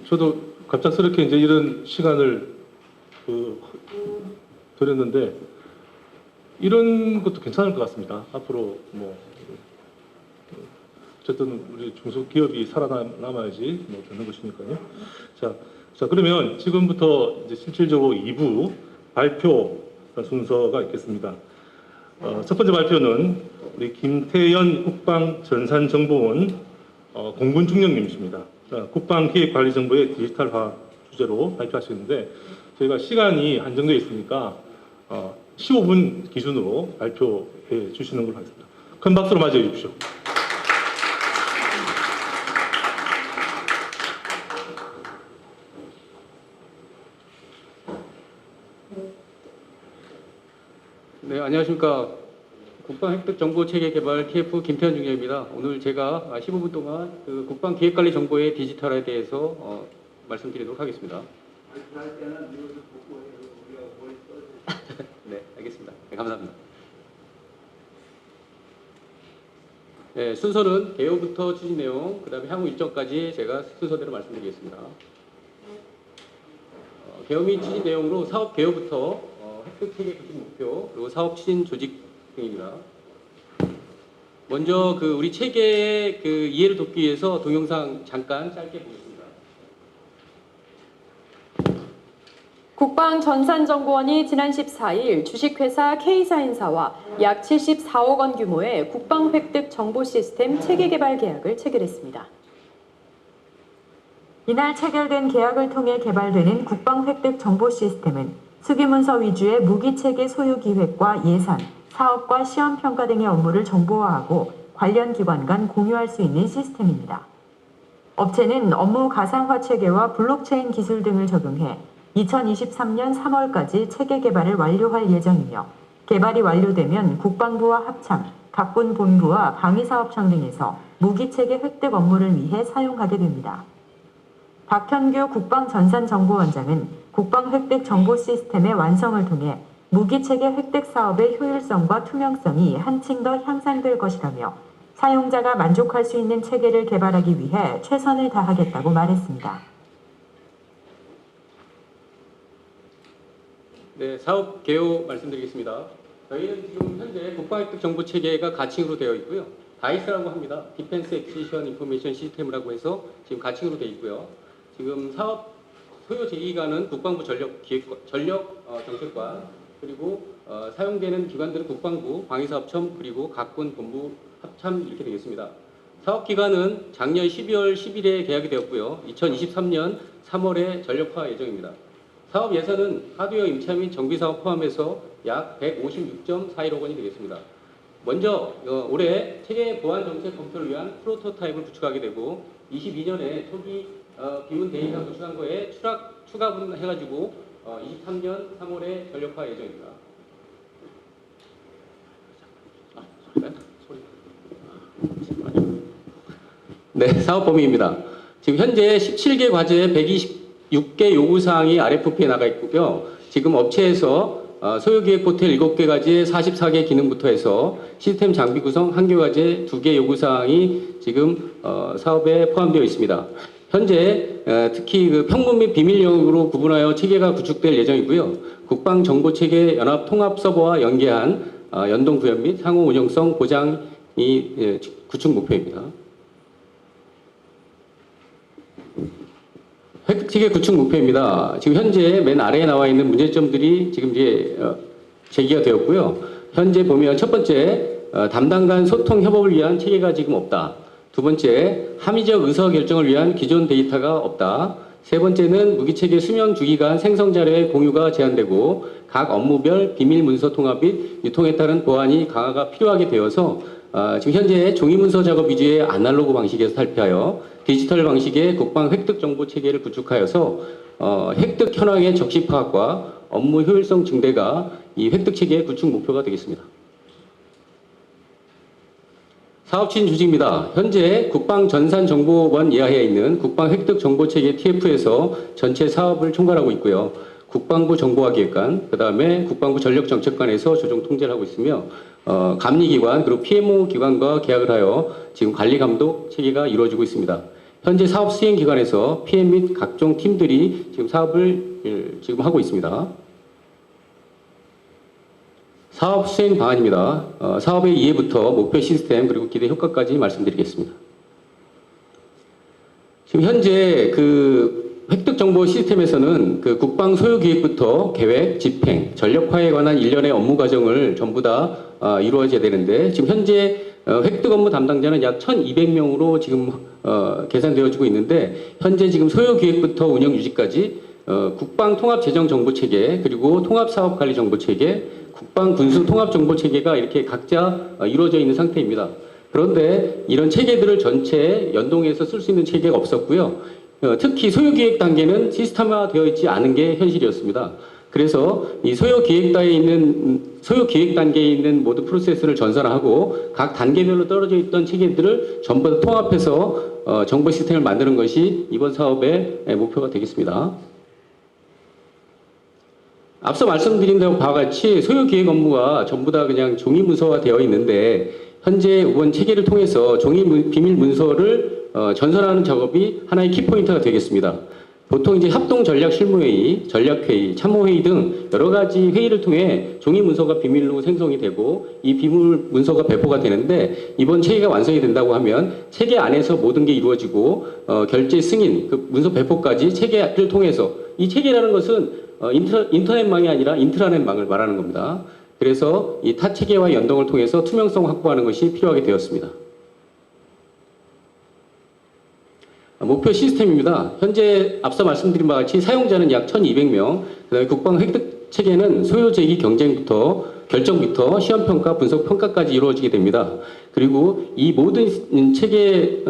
저도 갑작스럽게 이제 이런 시간을 드렸는데 이런 것도 괜찮을 것 같습니다. 앞으로 뭐 어쨌든 우리 중소기업이 살아남아야지 뭐 되는 것이니까요. 자 그러면 지금부터 이제 실질적으로 2부 발표 순서가 있겠습니다. 첫 번째 발표는 우리 김태연 국방전산정보원 공군중령님이십니다. 국방기획관리정보의 디지털화 주제로 발표하시는데 저희가 시간이 한정되어 있으니까 15분 기준으로 발표해 주시는 걸로 하겠습니다. 큰 박수로 맞이해 주십시오. 네, 안녕하십니까. 국방획득정보체계개발 TF 김태현 중령입니다. 오늘 제가 15분 동안 그 국방기획관리 정보의 디지털화에 대해서 말씀드리도록 하겠습니다. 네, 알겠습니다. 네, 감사합니다. 네, 순서는 개요부터 추진 내용, 그 다음에 향후 일정까지 제가 순서대로 말씀드리겠습니다. 개요 및 추진 내용으로 사업 개요부터 획득체계 구축 목표, 그리고 사업 추진 조직 등입니다. 먼저 우리 체계의 이해를 돕기 위해서 동영상 잠깐 짧게 보겠습니다. 국방전산정보원이 지난 14일 주식회사 K사인사와 약 74억 원 규모의 국방획득 정보 시스템 체계 개발 계약을 체결했습니다. 이날 체결된 계약을 통해 개발되는 국방획득 정보 시스템은 수기문서 위주의 무기체계 소유 기획과 예산, 사업과 시험평가 등의 업무를 정보화하고 관련 기관 간 공유할 수 있는 시스템입니다. 업체는 업무 가상화 체계와 블록체인 기술 등을 적용해 2023년 3월까지 체계 개발을 완료할 예정이며 개발이 완료되면 국방부와 합참, 각군 본부와 방위사업청 등에서 무기체계 획득 업무를 위해 사용하게 됩니다. 박현규 국방전산정보원장은 국방획득 정보 시스템의 완성을 통해 무기체계 획득 사업의 효율성과 투명성이 한층 더 향상될 것이라며 사용자가 만족할 수 있는 체계를 개발하기 위해 최선을 다하겠다고 말했습니다. 네, 사업 개요 말씀드리겠습니다. 저희는 지금 현재 국방획득 정보 체계가 가칭으로 되어 있고요. 다이스라고 합니다. 디펜스 액시션 인포메이션 시스템이라고 해서 지금 가칭으로 되어 있고요. 지금 사업 소요 제2기관은 국방부 전력정책관, 그리고 사용되는 기관들은 국방부, 방위사업청, 그리고 각군 본부 합참 이렇게 되겠습니다. 사업기간은 작년 12월 10일에 계약이 되었고요. 2023년 3월에 전력화 예정입니다. 사업 예산은 하드웨어 임차 및 정비사업 포함해서 약 156.41억 원이 되겠습니다. 먼저 올해 체계 보안 정책 검토를 위한 프로토타입을 구축하게 되고 22년에 초기 비문 데이터 구축한 거에 추가분 해가지고 23년 3월에 전력화 예정입니다. 네, 사업 범위입니다. 지금 현재 17개 과제에 126개 요구사항이 RFP에 나가 있고요. 지금 업체에서 소요기획 포털 7개 과제 44개 기능부터 해서 시스템 장비 구성 1개 과제 2개 요구사항이 지금 사업에 포함되어 있습니다. 현재 특히 평문 및 비밀 영역으로 구분하여 체계가 구축될 예정이고요. 국방정보체계 연합 통합 서버와 연계한 연동 구현 및 상호 운영성 보장이 구축 목표입니다. 획득체계 구축 목표입니다. 지금 현재 맨 아래에 나와 있는 문제점들이 지금 이제 제기가 되었고요. 현재 보면 첫 번째 담당 간 소통 협업을 위한 체계가 지금 없다. 두 번째, 함의적 의사결정을 위한 기존 데이터가 없다. 세 번째는 무기체계 수명 주기 간 생성 자료의 공유가 제한되고 각 업무별 비밀 문서 통합 및 유통에 따른 보안이 강화가 필요하게 되어서 지금 현재 종이 문서 작업 위주의 아날로그 방식에서 탈피하여 디지털 방식의 국방 획득 정보 체계를 구축하여서 획득 현황의 적시 파악과 업무 효율성 증대가 이 획득 체계의 구축 목표가 되겠습니다. 사업 추진 주직입니다. 현재 국방전산정보원 이하에 있는 국방획득정보체계 TF에서 전체 사업을 총괄하고 있고요. 국방부 정보화기획관, 그 다음에 국방부 전력정책관에서 조정 통제를 하고 있으며 감리기관 그리고 PMO 기관과 계약을 하여 지금 관리감독 체계가 이루어지고 있습니다. 현재 사업 수행 기관에서 PM 및 각종 팀들이 지금 사업을 지금 하고 있습니다. 사업 수행 방안입니다. 사업의 이해부터 목표 시스템 그리고 기대 효과까지 말씀드리겠습니다. 지금 현재 그 획득 정보 시스템에서는 그 국방 소요 기획부터 계획, 집행, 전력화에 관한 일련의 업무 과정을 전부 다 이루어져야 되는데 지금 현재 획득 업무 담당자는 약 1,200명으로 지금 계산되어지고 있는데 현재 지금 소요 기획부터 운영 유지까지 국방 통합 재정 정보 체계 그리고 통합 사업 관리 정보 체계, 국방 군수 통합 정보 체계가 이렇게 각자 이루어져 있는 상태입니다. 그런데 이런 체계들을 전체 연동해서 쓸 수 있는 체계가 없었고요. 특히 소요 기획 단계는 시스템화되어 있지 않은 게 현실이었습니다. 그래서 이 소요 기획 단계에 있는 모든 프로세스를 전산화하고 각 단계별로 떨어져 있던 체계들을 전부 다 통합해서 정보 시스템을 만드는 것이 이번 사업의 목표가 되겠습니다. 앞서 말씀드린 바와 같이 소요 기획 업무가 전부 다 그냥 종이 문서화 되어 있는데 현재 이번 체계를 통해서 종이 비밀 문서를 전산하는 작업이 하나의 키포인트가 되겠습니다. 보통 이제 합동 전략 실무회의, 전략회의, 참모회의 등 여러 가지 회의를 통해 종이 문서가 비밀로 생성이 되고 이 비밀 문서가 배포가 되는데 이번 체계가 완성이 된다고 하면 체계 안에서 모든 게 이루어지고 결제 승인, 그 문서 배포까지 체계를 통해서 이 체계라는 것은 인터넷망이 아니라 인트라넷망을 말하는 겁니다. 그래서 이 타 체계와 연동을 통해서 투명성 확보하는 것이 필요하게 되었습니다. 목표 시스템입니다. 현재 앞서 말씀드린 바와 같이 사용자는 약 1,200명, 그다음에 국방 획득 체계는 소요 제기 경쟁부터 결정부터 시험 평가, 분석 평가까지 이루어지게 됩니다. 그리고 이 모든 체계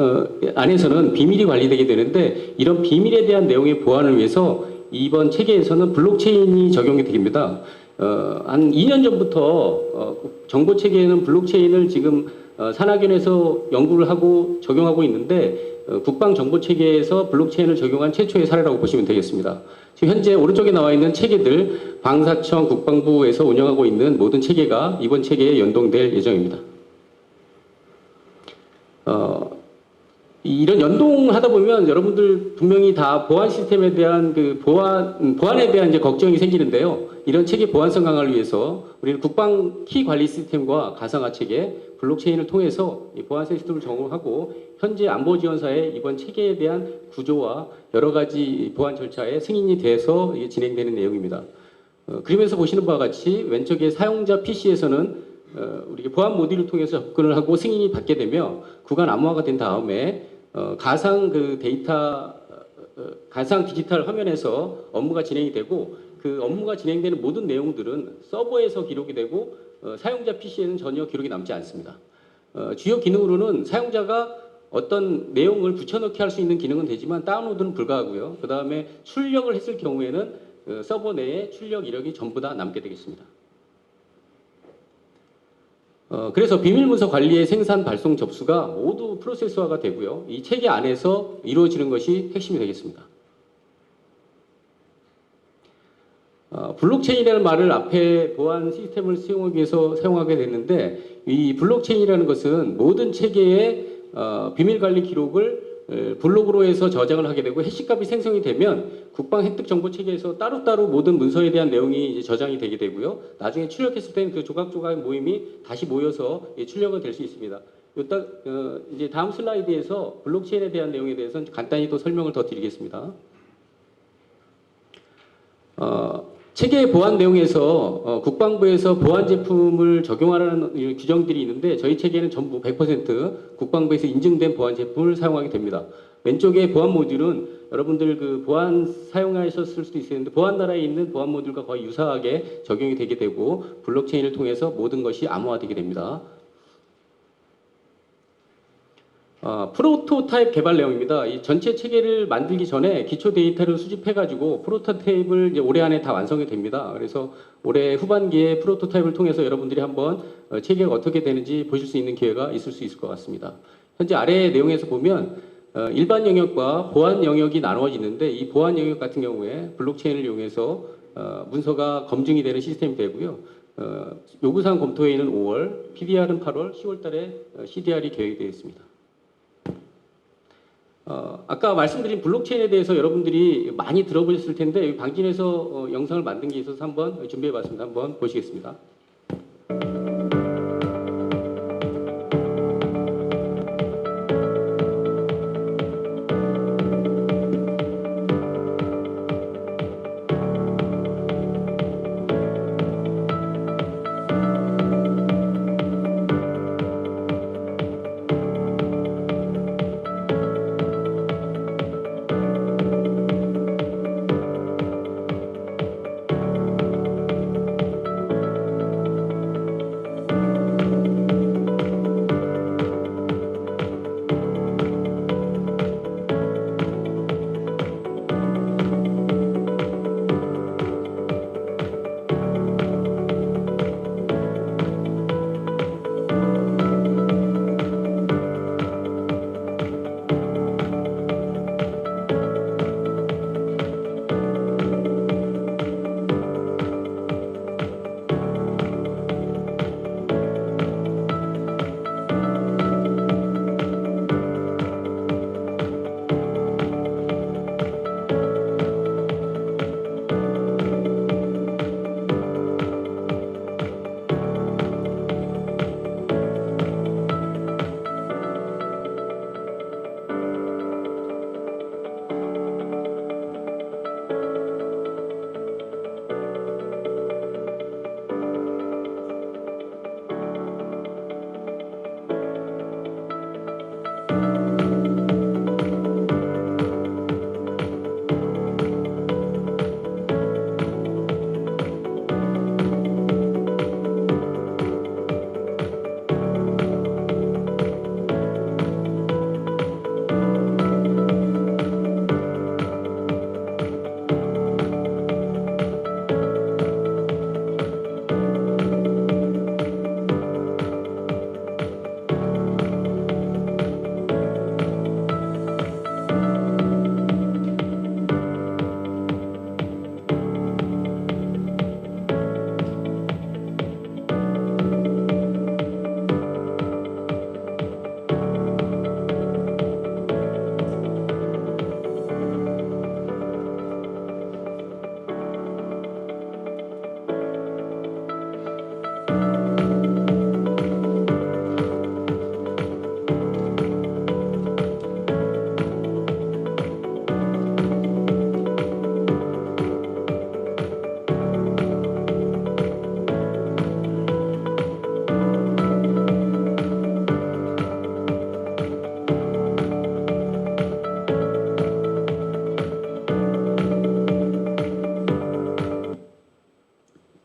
안에서는 비밀이 관리되게 되는데 이런 비밀에 대한 내용의 보안을 위해서 이번 체계에서는 블록체인이 적용이 됩니다. 한 2년 전부터 정보 체계에는 블록체인을 지금 산하견에서 연구를 하고 적용하고 있는데 국방 정보 체계에서 블록체인을 적용한 최초의 사례라고 보시면 되겠습니다. 지금 현재 오른쪽에 나와 있는 체계들 방사청, 국방부에서 운영하고 있는 모든 체계가 이번 체계에 연동될 예정입니다. 이런 연동을 하다 보면 여러분들 분명히 다 보안 시스템에 대한 그 보안에 대한 이제 걱정이 생기는데요. 이런 체계 보안성 강화를 위해서 우리는 국방 키 관리 시스템과 가상화 체계, 블록체인을 통해서 이 보안 시스템을 적용하고 현재 안보지원사의 이번 체계에 대한 구조와 여러 가지 보안 절차에 승인이 돼서 진행되는 내용입니다. 그림에서 보시는 바와 같이 왼쪽에 사용자 PC에서는 우리 보안 모듈을 통해서 접근을 하고 승인이 받게 되며 구간 암호화가 된 다음에 가상 그 데이터 가상 디지털 화면에서 업무가 진행이 되고 그 업무가 진행되는 모든 내용들은 서버에서 기록이 되고 사용자 PC에는 전혀 기록이 남지 않습니다. 주요 기능으로는 사용자가 어떤 내용을 붙여넣기 할 수 있는 기능은 되지만 다운로드는 불가하고요. 그 다음에 출력을 했을 경우에는 서버 내에 출력 이력이 전부 다 남게 되겠습니다. 그래서 비밀문서 관리의 생산, 발송, 접수가 모두 프로세스화가 되고요. 이 체계 안에서 이루어지는 것이 핵심이 되겠습니다. 블록체인이라는 말을 앞에 보안 시스템을 수용하기 위해서 사용하게 됐는데 이 블록체인이라는 것은 모든 체계의 비밀관리 기록을 블록으로 해서 저장을 하게 되고 해시값이 생성이 되면 국방 획득 정보 체계에서 따로따로 모든 문서에 대한 내용이 이제 저장이 되게 되고요. 나중에 출력했을 때는 그 조각조각 모임이 다시 모여서 출력은 될 수 있습니다. 이제 다음 슬라이드에서 블록체인에 대한 내용에 대해서는 간단히 또 설명을 더 드리겠습니다. 체계 보안 내용에서 국방부에서 보안 제품을 적용하라는 규정들이 있는데 저희 체계는 전부 100% 국방부에서 인증된 보안 제품을 사용하게 됩니다. 왼쪽에 보안 모듈은 여러분들 그 보안 사용하셨을 수도 있었는데 보안 나라에 있는 보안 모듈과 거의 유사하게 적용이 되게 되고 블록체인을 통해서 모든 것이 암호화되게 됩니다. 프로토타입 개발 내용입니다. 이 전체 체계를 만들기 전에 기초 데이터를 수집해가지고 프로토타입을 이제 올해 안에 다 완성이 됩니다. 그래서 올해 후반기에 프로토타입을 통해서 여러분들이 한번 체계가 어떻게 되는지 보실 수 있는 기회가 있을 수 있을 것 같습니다. 현재 아래 내용에서 보면 일반 영역과 보안 영역이 나누어지는데 이 보안 영역 같은 경우에 블록체인을 이용해서 문서가 검증이 되는 시스템이 되고요. 요구사항 검토회의는 5월, PDR은 8월, 10월 달에 CDR이 계획되어 있습니다. 아까 말씀드린 블록체인에 대해서 여러분들이 많이 들어보셨을 텐데 여기 방진에서 영상을 만든 게 있어서 한번 준비해봤습니다. 한번 보시겠습니다.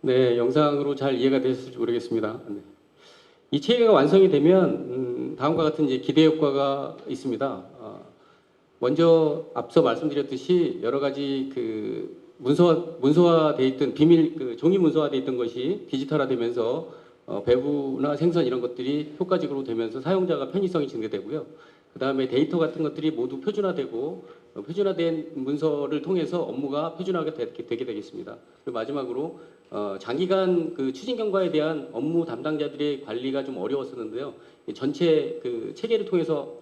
네, 영상으로 잘 이해가 되셨을지 모르겠습니다. 네. 이 체계가 완성이 되면 다음과 같은 이제 기대 효과가 있습니다. 먼저 앞서 말씀드렸듯이 여러 가지 그 문서화돼 있던 비밀 그 종이 문서화돼 있던 것이 디지털화되면서 배부나 생선 이런 것들이 효과적으로 되면서 사용자가 편의성이 증대되고요. 그 다음에 데이터 같은 것들이 모두 표준화되고 표준화된 문서를 통해서 업무가 표준화가 되게 되겠습니다. 그리고 마지막으로 장기간 그 추진 경과에 대한 업무 담당자들의 관리가 좀 어려웠었는데요. 전체 그 체계를 통해서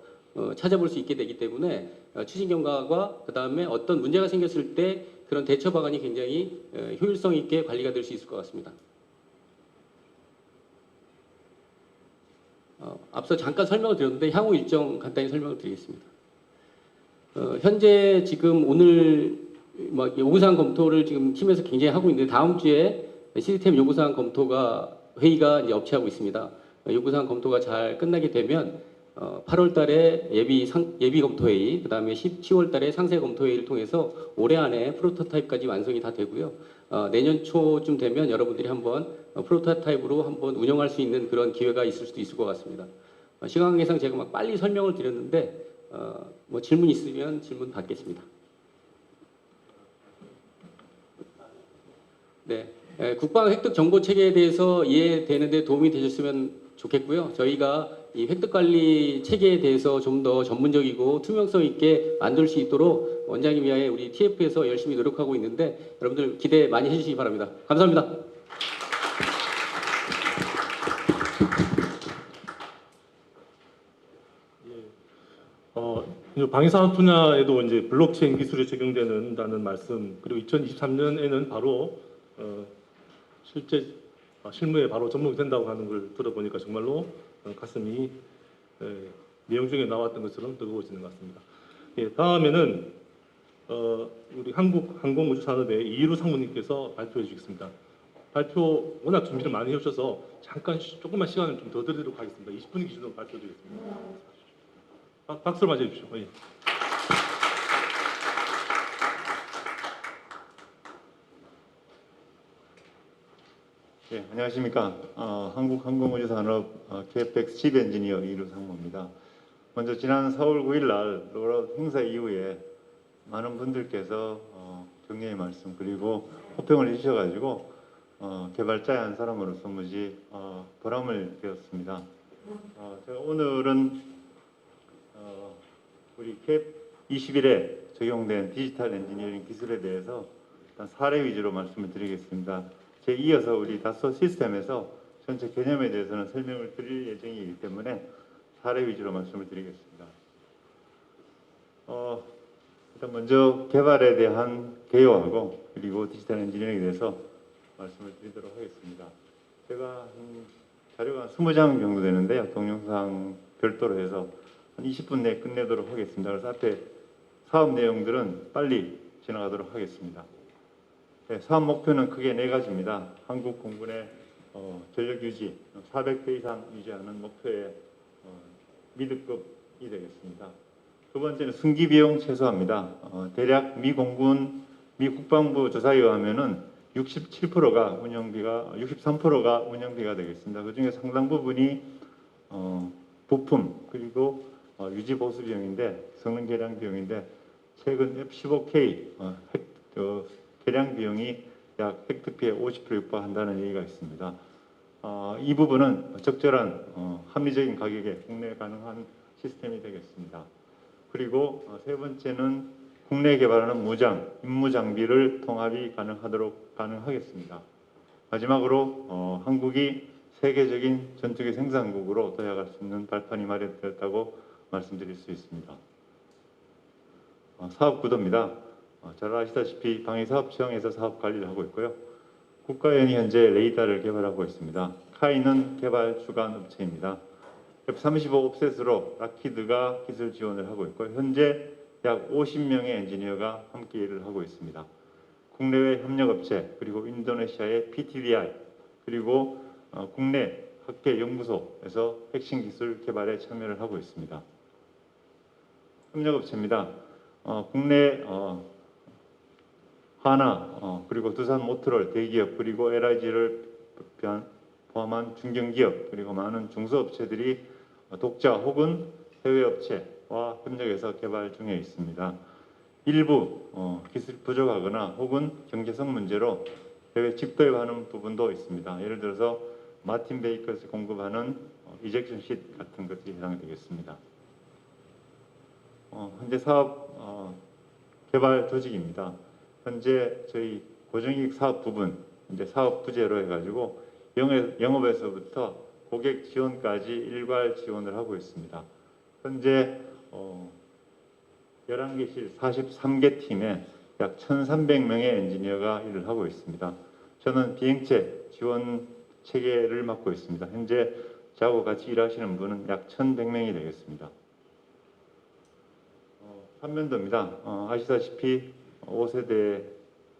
찾아볼 수 있게 되기 때문에 추진 경과와 그 다음에 어떤 문제가 생겼을 때 그런 대처 방안이 굉장히 효율성 있게 관리가 될 수 있을 것 같습니다. 앞서 잠깐 설명을 드렸는데 향후 일정 간단히 설명을 드리겠습니다. 현재 지금 오늘 요구사항 검토를 지금 팀에서 굉장히 하고 있는데 다음 주에 시스템 요구사항 검토가 회의가 이제 업체하고 있습니다. 요구사항 검토가 잘 끝나게 되면 8월 달에 예비 검토 회의, 그다음에 10월 달에 상세 검토 회의를 통해서 올해 안에 프로토타입까지 완성이 다 되고요. 내년 초쯤 되면 여러분들이 한번 프로토타입으로 한번 운영할 수 있는 그런 기회가 있을 수도 있을 것 같습니다. 시간 관계상 제가 막 빨리 설명을 드렸는데 뭐 질문 있으면 질문 받겠습니다. 네, 국방 획득 정보 체계에 대해서 이해되는데 도움이 되셨으면 좋겠고요. 저희가 이 획득 관리 체계에 대해서 좀 더 전문적이고 투명성 있게 만들 수 있도록 원장님 이하에 우리 TF에서 열심히 노력하고 있는데 여러분들 기대 많이 해주시기 바랍니다. 감사합니다. 예. 방위사업 분야에도 이제 블록체인 기술이 적용되는다는 말씀, 그리고 2023년에는 바로 실제 실무에 바로 접목이 된다고 하는 걸 들어보니까 정말로 가슴이 내용 중에 나왔던 것처럼 뜨거워지는 것 같습니다. 예, 다음에는 우리 한국 항공우주산업의 이희루 상무님께서 발표해 주시겠습니다. 발표 워낙 준비를 많이 해주셔서 잠깐 조금만 시간을 좀 더 드리도록 하겠습니다. 20분 기준으로 발표드리겠습니다. 박수로 맞이해 주십시오. 예. 네, 안녕하십니까. 한국항공우주산업 KFX 칩 엔지니어 이희루 상무입니다. 먼저 지난 4월 9일 날 롤아웃 행사 이후에 많은 분들께서 격려의 말씀 그리고 호평을 해주셔가지고 개발자의 한 사람으로서 무지 보람을 느꼈습니다. 제가 오늘은 우리 캡 21에 적용된 디지털 엔지니어링 기술에 대해서 일단 사례 위주로 말씀을 드리겠습니다. 제 이어서 우리 다소 시스템에서 전체 개념에 대해서는 설명을 드릴 예정이기 때문에 사례 위주로 말씀을 드리겠습니다. 일단 먼저 개발에 대한 개요하고 그리고 디지털 엔지니어링에 대해서 말씀을 드리도록 하겠습니다. 제가 자료가 한 20장 정도 되는데요. 동영상 별도로 해서 한 20분 내에 끝내도록 하겠습니다. 그래서 앞에 사업 내용들은 빨리 지나가도록 하겠습니다. 네, 사업 목표는 크게 4가지입니다. 한국 공군의 전력 유지, 400배 이상 유지하는 목표의 미드급이 되겠습니다. 두 번째는 승기 비용 최소화입니다. 대략 미 국방부 조사에 의하면은 67%가 운영비가 63%가 운영비가 되겠습니다. 그 중에 상당 부분이 부품 그리고 유지 보수 비용인데 성능 개량 비용인데 최근 F-15K 개량 비용이 약 획득비의 50% 육박한다는 얘기가 있습니다. 이 부분은 적절한 합리적인 가격에 국내 가능한 시스템이 되겠습니다. 그리고 세 번째는 국내 개발하는 무장, 임무 장비를 통합이 가능하겠습니다. 마지막으로 한국이 세계적인 전투기 생산국으로 도약할 수 있는 발판이 마련되었다고 말씀드릴 수 있습니다. 사업 구도입니다. 잘 아시다시피 방위사업청에서 사업 관리를 하고 있고요. 국가연이 현재 레이더를 개발하고 있습니다. 카이는 개발 주관 업체입니다. F-35 옵셋으로 락히드가 기술 지원을 하고 있고 현재 약 50명의 엔지니어가 함께 일을 하고 있습니다. 국내외 협력업체 그리고 인도네시아의 PTDI 그리고 국내 학계 연구소에서 핵심 기술 개발에 참여를 하고 있습니다. 협력업체입니다. 국내 하나 그리고 두산 모터롤 대기업 그리고 LIG를 포함한 중견기업 그리고 많은 중소업체들이 독자 혹은 해외업체와 협력해서 개발 중에 있습니다. 일부 기술이 부족하거나 혹은 경제성 문제로 해외 직도입하는 부분도 있습니다. 예를 들어서 마틴 베이커스 공급하는 이젝션 쉿 같은 것들이 해당이 되겠습니다. 현재 사업 개발 조직입니다. 현재 저희 고정이익 사업 부분 이제 사업 부재로 해가지고 영업에서부터 고객 지원까지 일괄 지원을 하고 있습니다. 현재 11개실 43개 팀에 약 1,300명의 엔지니어가 일을 하고 있습니다. 저는 비행체 지원 체계를 맡고 있습니다. 현재 저하고 같이 일하시는 분은 약 1,100명이 되겠습니다. 판면도입니다. 아시다시피 5세대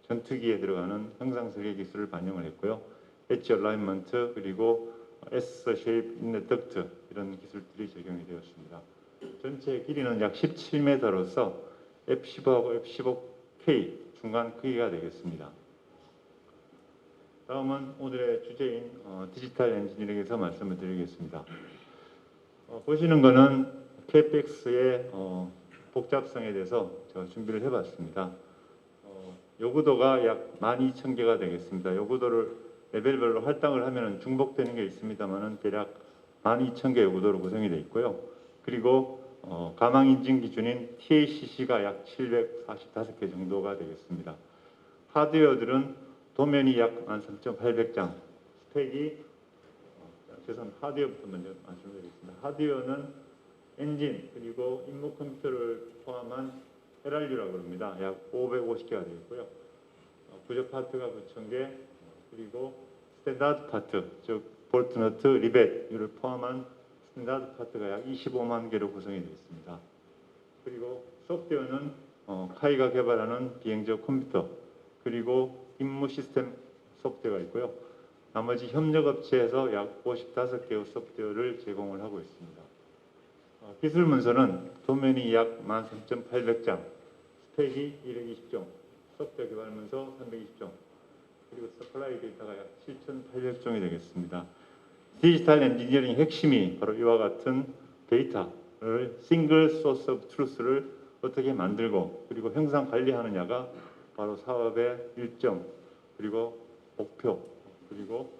전투기에 들어가는 형상 설계 기술을 반영을 했고요. 엣지 얼라인먼트 그리고 S 쉐입 인넷 덕트 이런 기술들이 적용이 되었습니다. 전체 길이는 약 17m로서 F-15하고 F-15K 중간 크기가 되겠습니다. 다음은 오늘의 주제인 디지털 엔지니어링에서 말씀을 드리겠습니다. 보시는 것은 KFX의 복잡성에 대해서 제가 준비를 해봤습니다. 요구도가 약 12,000개가 되겠습니다. 요구도를 레벨별로 할당을 하면 중복되는 게 있습니다만은 대략 12,000개 요구도로 구성이 되어 있고요. 그리고 가망 인증 기준인 TACC가 약 745개 정도가 되겠습니다. 하드웨어들은 도면이 약 13,800장, 스펙이 죄송합니다. 하드웨어부터 먼저 말씀드리겠습니다. 하드웨어는 엔진 그리고 임무 컴퓨터를 포함한 LRU라고 합니다. 약 550개가 되겠고요. 부적 파트가 9,000개, 그리고 스탠다드 파트, 즉 볼트, 너트, 리벳 이를 포함한 스탠다드 파트가 약 25만 개로 구성이 되어 있습니다. 그리고 소프트웨어는 카이가 개발하는 비행적 컴퓨터, 그리고 임무 시스템 소프트웨어가 있고요. 나머지 협력업체에서 약 55개의 소프트웨어를 제공을 하고 있습니다. 기술 문서는 도면이 약 13,800장, 스펙이 220종, 소프트웨어 개발 문서 320종, 그리고 서플라이 데이터가 약 7,800종이 되겠습니다. 디지털 엔지니어링 핵심이 바로 이와 같은 데이터를 싱글 소스 오브 트루스를 어떻게 만들고 그리고 형상 관리하느냐가 바로 사업의 일정, 그리고 목표, 그리고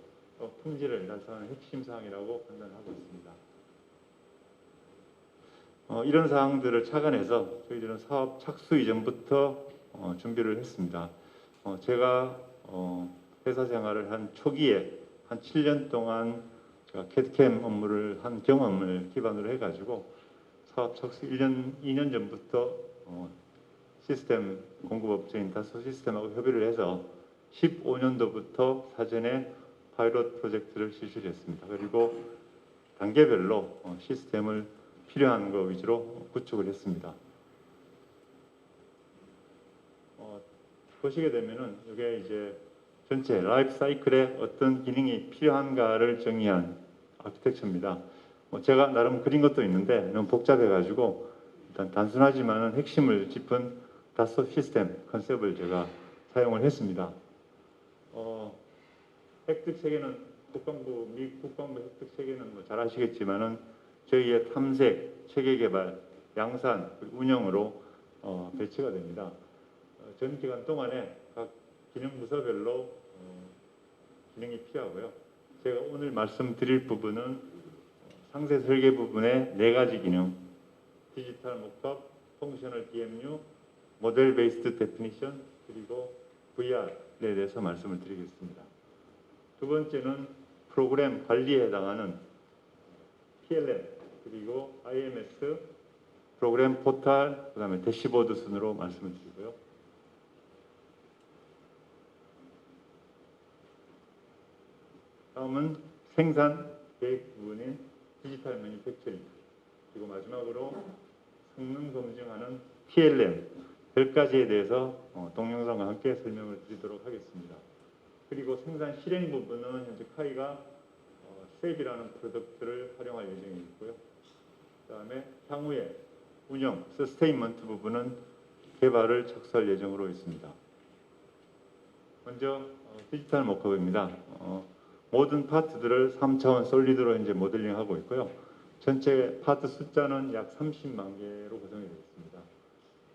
품질을 달성하는 핵심 사항이라고 판단하고 있습니다. 이런 사항들을 착안해서 저희들은 사업 착수 이전부터 준비를 했습니다. 제가 회사 생활을 한 초기에 한 7년 동안 제가 캐드캠 업무를 한 경험을 기반으로 해가지고 사업 착수 2년 전부터 시스템 공급업체인 다소 시스템하고 협의를 해서 15년도부터 사전에 파일럿 프로젝트를 실시를 했습니다. 그리고 단계별로 시스템을 필요한 거 위주로 구축을 했습니다. 보시게 되면은 이게 이제 전체 라이프 사이클에 어떤 기능이 필요한가를 정의한 아키텍처입니다. 제가 나름 그린 것도 있는데 너무 복잡해가지고 일단 단순하지만은 핵심을 짚은 다소 시스템 컨셉을 제가 사용을 했습니다. 획득 체계는 미 국방부 획득 체계는 뭐 잘 아시겠지만은 저희의 탐색, 체계 개발, 양산, 그리고 운영으로 배치가 됩니다. 전 기간 동안에 각 기능 부서별로 기능이 필요하고요. 제가 오늘 말씀드릴 부분은 상세 설계 부분의 4가지 기능, 디지털 모컵, 펑셔널 DMU, 모델 베이스드 데피니션, 그리고 VR에 대해서 말씀을 드리겠습니다. 두 번째는 프로그램 관리에 해당하는 PLM, 그리고 IMS, 프로그램 포탈, 그 다음에 대시보드 순으로 말씀을 드리고요. 다음은 생산 계획 부분인 디지털 매니팩처링, 그리고 마지막으로 성능 검증하는 PLM 10가지에 대해서 동영상과 함께 설명을 드리도록 하겠습니다. 그리고 생산 실행 부분은 현재 카이가 셉이라는 프로덕트를 활용할 예정이 있고요. 그 다음에 향후에 운영, 서스테인먼트 부분은 개발을 착수할 예정으로 있습니다. 먼저 디지털 모컵입니다. 모든 파트들을 3차원 솔리드로 현재 모델링하고 있고요. 전체 파트 숫자는 약 30만 개로 구성이 되어 있습니다.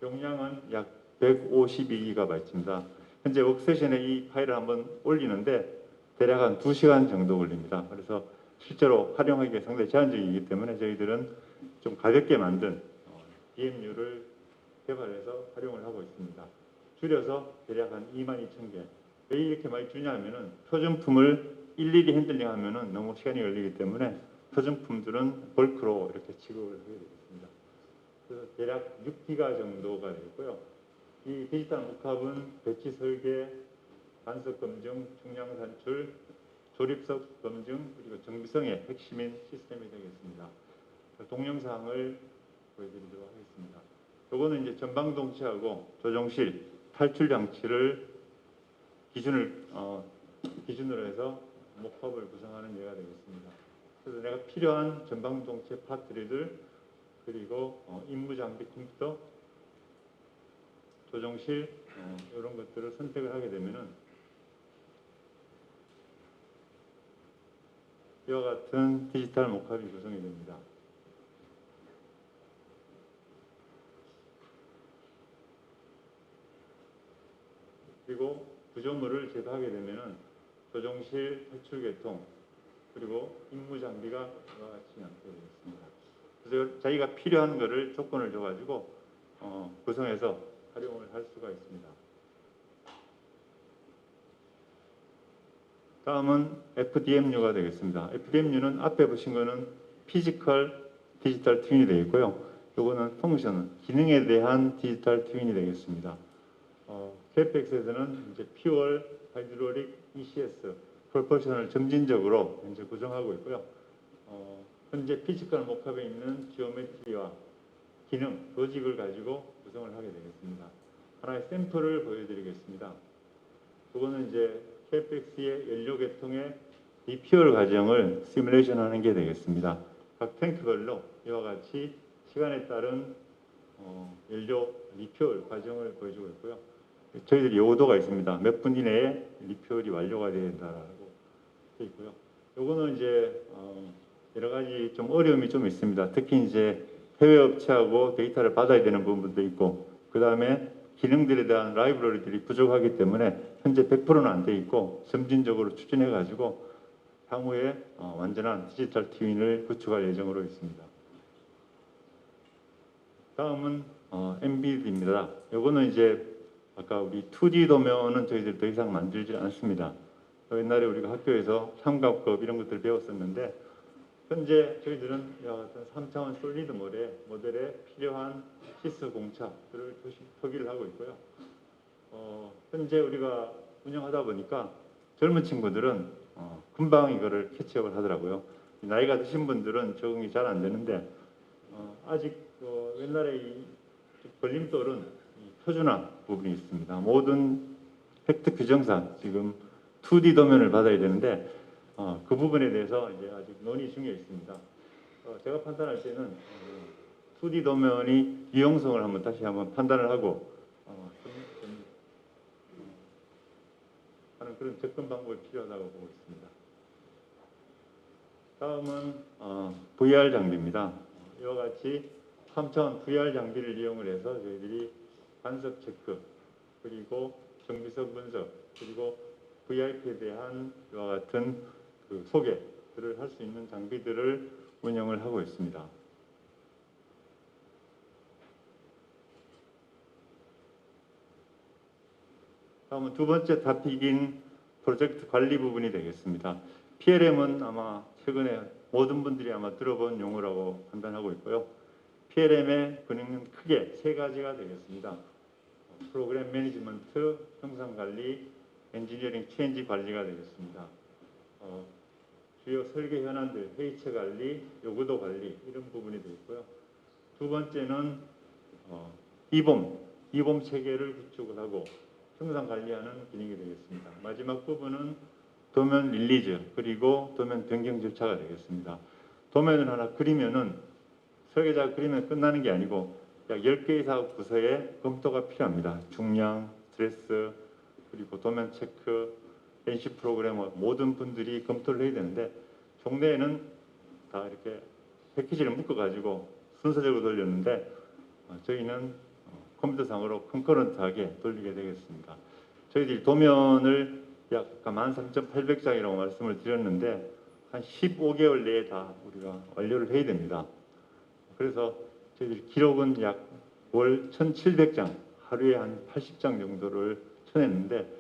용량은 약 152GB입니다. 현재 워크세션에 이 파일을 한번 올리는데 대략 한 2시간 정도 걸립니다. 그래서 실제로 활용하기가 상당히 제한적이기 때문에 저희들은 좀 가볍게 만든 DMU를 개발해서 활용을 하고 있습니다. 줄여서 대략 한 22,000개. 왜 이렇게 많이 주냐면은 표준품을 일일이 핸들링 하면은 너무 시간이 걸리기 때문에 표준품들은 벌크로 이렇게 취급을 하게 되겠습니다. 그래서 대략 6기가 정도가 되고요. 이 디지털 모컵은 배치 설계, 간섭 검증, 총량 산출, 조립석 검증, 그리고 정비성의 핵심인 시스템이 되겠습니다. 동영상을 보여드리도록 하겠습니다. 이거는 이제 전방동체하고 조종실, 탈출 장치를 기준으로 해서 모컵을 구성하는 예가 되겠습니다. 그래서 내가 필요한 전방동체 파트리들, 그리고 임무 장비 컴퓨터, 조종실 이런 것들을 선택을 하게 되면은 이와 같은 디지털 모컵이 구성이 됩니다. 그리고 구조물을 제거하게 되면은 조종실, 탈출 계통, 그리고 임무 장비가 이와 같이 남게 되겠습니다. 그래서 자기가 필요한 것을 조건을 줘가지고 구성해서 활용을 할 수가 있습니다. 다음은 FDMU가 되겠습니다. FDMU는 앞에 보신 거는 피지컬 디지털 트윈이 되겠고요. 요거는 펑션, 기능에 대한 디지털 트윈이 되겠습니다. KPX에서는 이제 퓨얼, 하이드롤릭, ECS, 프로포셔널 점진적으로 현재 구성하고 있고요. 현재 피지컬 목합에 있는 지오메트리와 기능, 로직을 가지고 구성을 하게 되겠습니다. 하나의 샘플을 보여드리겠습니다. 그거는 이제 KPX의 연료 계통의 리퓨얼 과정을 시뮬레이션 하는 게 되겠습니다. 각 탱크별로 이와 같이 시간에 따른 연료 리퓨얼 과정을 보여주고 있고요. 저희들이 요도가 있습니다. 몇 분 이내에 리퓨얼이 완료가 되어야 된다라고 되어 있고요. 요거는 이제 여러 가지 좀 어려움이 좀 있습니다. 특히 이제 해외 업체하고 데이터를 받아야 되는 부분도 있고, 그 다음에 기능들에 대한 라이브러리들이 부족하기 때문에 현재 100%는 안 돼 있고 점진적으로 추진해 가지고 향후에 완전한 디지털 트윈을 구축할 예정으로 있습니다. 다음은 MBD입니다. 요거는 이제 아까 우리 2D 도면은 저희들 더 이상 만들지 않습니다. 옛날에 우리가 학교에서 삼각급 이런 것들을 배웠었는데, 현재 저희들은 어떤 3차원 솔리드 모델에 필요한 시스 공차들을 표기를 하고 있고요. 현재 우리가 운영하다 보니까 젊은 친구들은 금방 이거를 캐치업을 하더라고요. 나이가 드신 분들은 적응이 잘 안 되는데, 아직 옛날에 이 걸림돌은 표준화 부분이 있습니다. 모든 팩트 규정상 지금 2D 도면을 받아야 되는데 그 부분에 대해서 이제 아직 논의 중에 있습니다. 제가 판단할 때는 2D 도면이 유용성을 다시 한번 판단을 하고 하는 그런 접근 방법이 필요하다고 보고 있습니다. 다음은 VR 장비입니다. 이와 같이 3차원 VR 장비를 이용을 해서 저희들이 간섭 체크, 그리고 정비석 분석, 그리고 VIP에 대한 이와 같은 그 소개들을 할 수 있는 장비들을 운영을 하고 있습니다. 다음은 두 번째 토픽인 프로젝트 관리 부분이 되겠습니다. PLM은 아마 최근에 모든 분들이 아마 들어본 용어라고 판단하고 있고요. PLM의 기능은 크게 세 가지가 되겠습니다. 프로그램 매니지먼트, 형상 관리, 엔지니어링 체인지 관리가 되겠습니다. 주요 설계 현안들, 회의체 관리, 요구도 관리 이런 부분이 되겠고요. 두 번째는 이봄 체계를 구축을 하고 형상 관리하는 기능이 되겠습니다. 마지막 부분은 도면 릴리즈 그리고 도면 변경 절차가 되겠습니다. 도면을 하나 그리면은 설계자가 그리면 끝나는 게 아니고 약 10개 이상 부서의 검토가 필요합니다. 중량, 스트레스, 그리고 도면 체크, NC 프로그래머 모든 분들이 검토를 해야 되는데 종래에는 다 이렇게 패키지를 묶어가지고 순서대로 돌렸는데 저희는 컴퓨터상으로 컨커런트하게 돌리게 되겠습니다. 저희들이 도면을 약 13,800장이라고 말씀을 드렸는데 한 15개월 내에 다 우리가 완료를 해야 됩니다. 그래서 저희들이 기록은 약 월 1,700장, 하루에 한 80장 정도를 쳐냈는데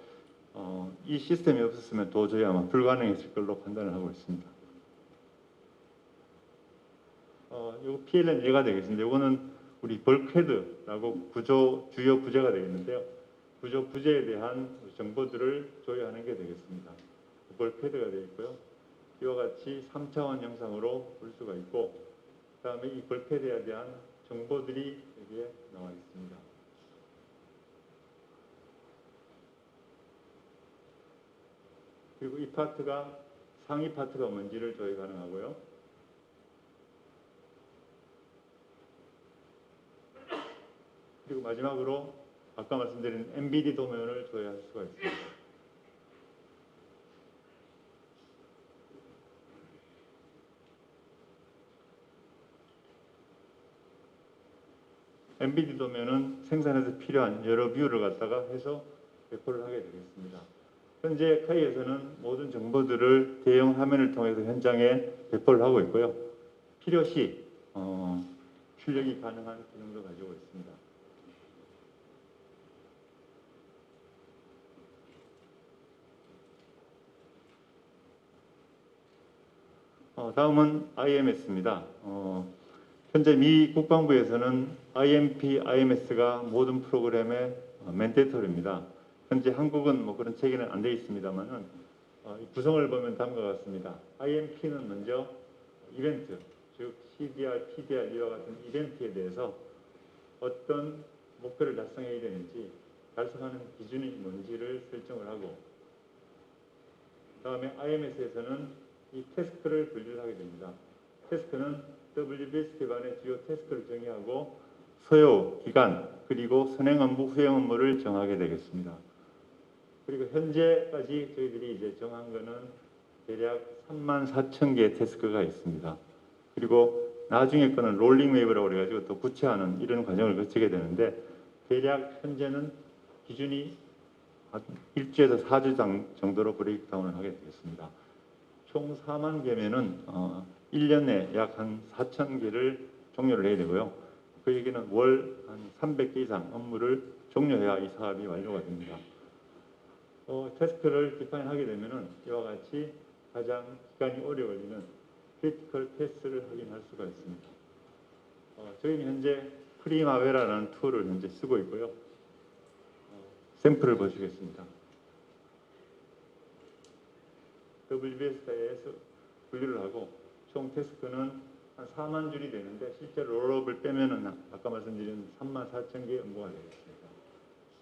이 시스템이 없었으면 도저히 아마 불가능했을 걸로 판단을 하고 있습니다. 이거 PLM 예가 되겠습니다. 이거는 우리 벌크헤드라고 주요 부재가 되겠는데요. 구조 부재에 대한 정보들을 조회하는 게 되겠습니다. 벌크헤드가 되어 있고요. 이와 같이 3차원 영상으로 볼 수가 있고, 그 다음에 이 벌크헤드에 대한 정보들이 여기에 나와 있습니다. 그리고 이 파트가 상위 파트가 뭔지를 조회 가능하고요. 그리고 마지막으로 아까 말씀드린 MBD 도면을 조회할 수가 있습니다. MBD 도면은 생산에서 필요한 여러 뷰를 갖다가 해서 배포를 하게 되겠습니다. 현재 카이에서는 모든 정보들을 대형 화면을 통해서 현장에 배포를 하고 있고요. 필요시 출력이 가능한 기능도 가지고 있습니다. 다음은 IMS입니다. 현재 미 국방부에서는 IMP, IMS가 모든 프로그램의 맨데이터리입니다. 현재 한국은 뭐 그런 체계는 안 되어 있습니다만은 구성을 보면 다음과 같습니다. IMP는 먼저 이벤트, 즉 CDR, PDR 이와 같은 이벤트에 대해서 어떤 목표를 달성해야 되는지, 달성하는 기준이 뭔지를 설정을 하고, 다음에 IMS에서는 이 태스크를 분류를 하게 됩니다. 태스크는 WBS 기반의 주요 태스크를 정의하고 소요, 기간, 그리고 선행 업무, 후행 업무를 정하게 되겠습니다. 그리고 현재까지 저희들이 이제 정한 거는 대략 34,000개의 태스크가 있습니다. 그리고 나중에 거는 롤링 웨이브라고 그래가지고 더 구체화하는 이런 과정을 거치게 되는데, 대략 현재는 기준이 1주에서 4주 정도로 브레이크다운을 하게 되겠습니다. 총 4만 개면은 1년에 약 한 4,000개를 종료를 해야 되고요. 그 얘기는 월 한 300개 이상 업무를 종료해야 이 사업이 완료가 됩니다. 태스크를 디파인하게 되면은 이와 같이 가장 기간이 오래 걸리는 크리티컬 패스를 확인할 수가 있습니다. 저희는 현재 프리마베라라는 툴을 현재 쓰고 있고요. 샘플을 보시겠습니다. WBS에서 분류를 하고 총 태스크는 한 4만 줄이 되는데, 실제 롤업을 빼면은 아까 말씀드린 34,000개의 업무가 되겠습니다.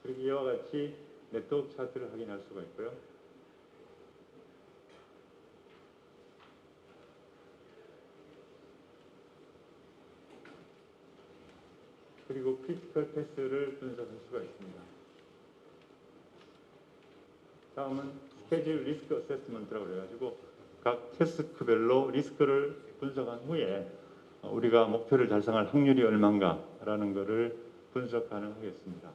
그리고 이와 같이 네트워크 차트를 확인할 수가 있고요. 그리고 크리티컬 패스를 분석할 수가 있습니다. 다음은 스케줄 리스크 어세스먼트라고 해가지고 각 태스크별로 리스크를 분석한 후에 우리가 목표를 달성할 확률이 얼마인가라는 것을 분석 가능하겠습니다.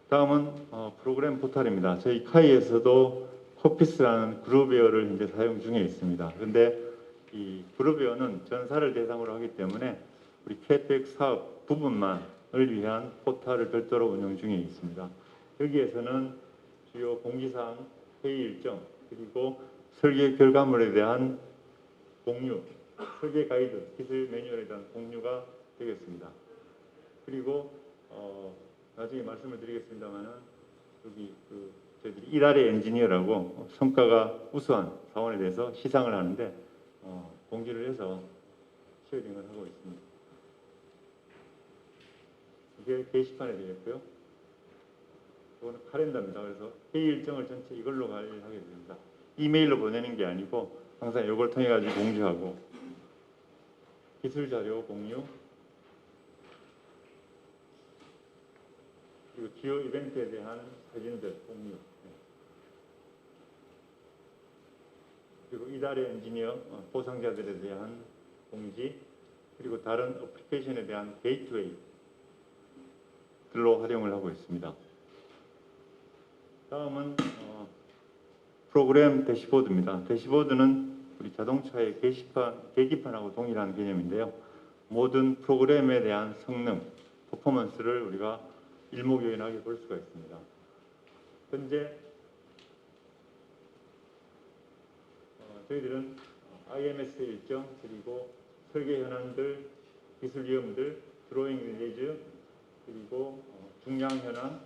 다음은 프로그램 포탈입니다. 저희 카이에서도 코피스라는 그룹웨어를 현재 사용 중에 있습니다. 그런데 이 그룹웨어는 전사를 대상으로 하기 때문에 우리 캐펙 사업 부분만을 위한 포탈을 별도로 운영 중에 있습니다. 여기에서는 주요 공지사항, 회의 일정, 그리고 설계 결과물에 대한 공유, 설계 가이드, 기술 매뉴얼에 대한 공유가 되겠습니다. 그리고 나중에 말씀을 드리겠습니다만은 여기 저희들이 이달의 엔지니어라고 성과가 우수한 사원에 대해서 시상을 하는데 공지를 해서 쉐어링을 하고 있습니다. 이게 게시판에 되겠고요. 이거는 카렌더입니다. 그래서 회의 일정을 전체 이걸로 관리하게 됩니다. 이메일로 보내는 게 아니고 항상 이걸 통해 가지고 공지하고, 기술 자료 공유, 그리고 주요 이벤트에 대한 사진들 공유, 그리고 이달의 엔지니어 보상자들에 대한 공지, 그리고 다른 어플리케이션에 대한 게이트웨이들로 활용을 하고 있습니다. 다음은 프로그램 대시보드입니다. 대시보드는 우리 자동차의 계기판하고 동일한 개념인데요. 모든 프로그램에 대한 성능, 퍼포먼스를 우리가 일목요연하게 볼 수가 있습니다. 현재 저희들은 IMS 일정, 그리고 설계 현황들, 기술 위험들, 드로잉 릴리즈, 그리고 중량 현황,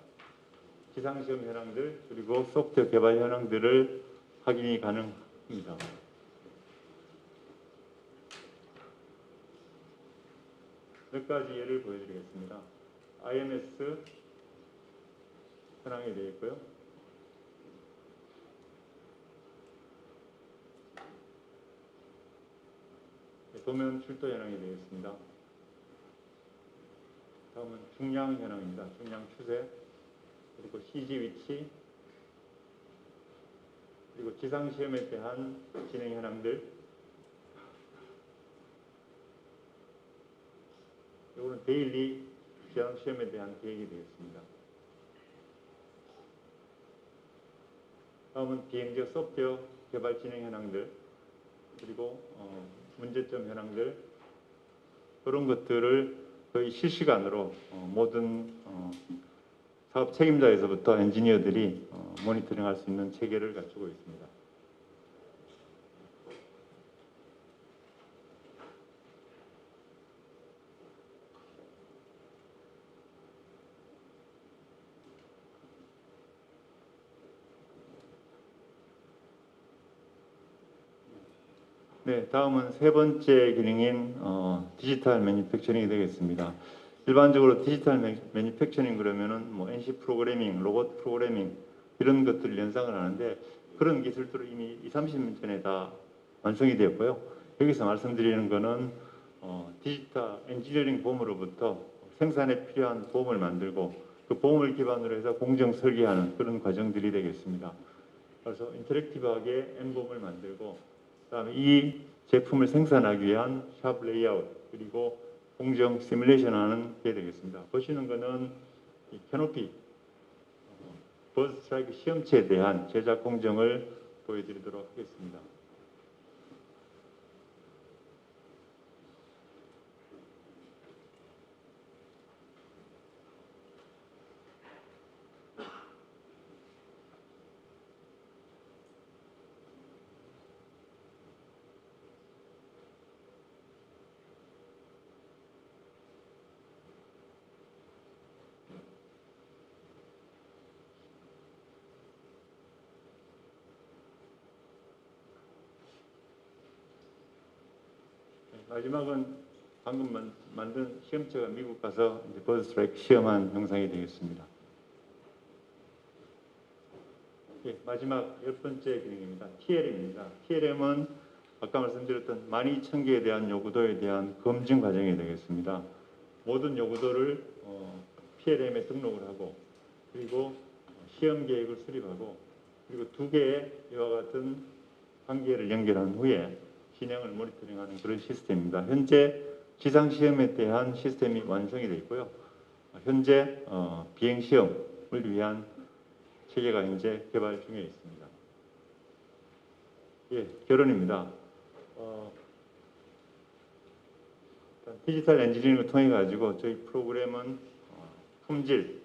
기상시험 현황들, 그리고 소프트웨어 개발 현황들을 확인이 가능합니다. 몇 가지 예를 보여드리겠습니다. IMS 현황이 되어 있고요. 도면 출도 현황이 되어 있습니다. 다음은 중량 현황입니다. 중량 추세, 그리고 CG 위치, 그리고 기상시험에 대한 진행 현황들, 이거는 데일리 기상시험에 대한 계획이 되겠습니다. 다음은 비행적 소프트웨어 개발 진행 현황들, 그리고 문제점 현황들, 그런 것들을 거의 실시간으로 모든 사업 책임자에서부터 엔지니어들이 모니터링할 수 있는 체계를 갖추고 있습니다. 네, 다음은 세 번째 기능인 디지털 매니팩처링이 되겠습니다. 일반적으로 디지털 매니팩처링 그러면은 뭐 NC 프로그래밍, 로봇 프로그래밍 이런 것들을 연상을 하는데 그런 기술들은 이미 20, 30년 전에 다 완성이 되었고요. 여기서 말씀드리는 거는 디지털 엔지니어링 봄으로부터 생산에 필요한 봄을 만들고 그 봄을 기반으로 해서 공정 설계하는 그런 과정들이 되겠습니다. 그래서 인터랙티브하게 엠봄을 만들고 그다음에 이 제품을 생산하기 위한 샵 레이아웃 그리고 공정 시뮬레이션하는 게 되겠습니다. 보시는 거는 이 캐노피 버드 스트라이크 시험체에 대한 제작 공정을 보여드리도록 하겠습니다. 마지막은 방금 만든 시험체가 미국 가서 이제 버드 스트라이크 시험한 영상이 되겠습니다. 예, 마지막 10번째 기능입니다. TLM입니다. TLM은 아까 말씀드렸던 12,000개에 대한 요구도에 대한 검증 과정이 되겠습니다. 모든 요구도를 PLM에 등록을 하고 그리고 시험 계획을 수립하고 그리고 2개의 이와 같은 관계를 연결한 후에 진행을 모니터링하는 그런 시스템입니다. 현재 지상 시험에 대한 시스템이 완성이 되어 있고요. 현재 비행 시험을 위한 체계가 현재 개발 중에 있습니다. 예, 결론입니다. 디지털 엔지니어링을 통해 가지고 저희 프로그램은 품질,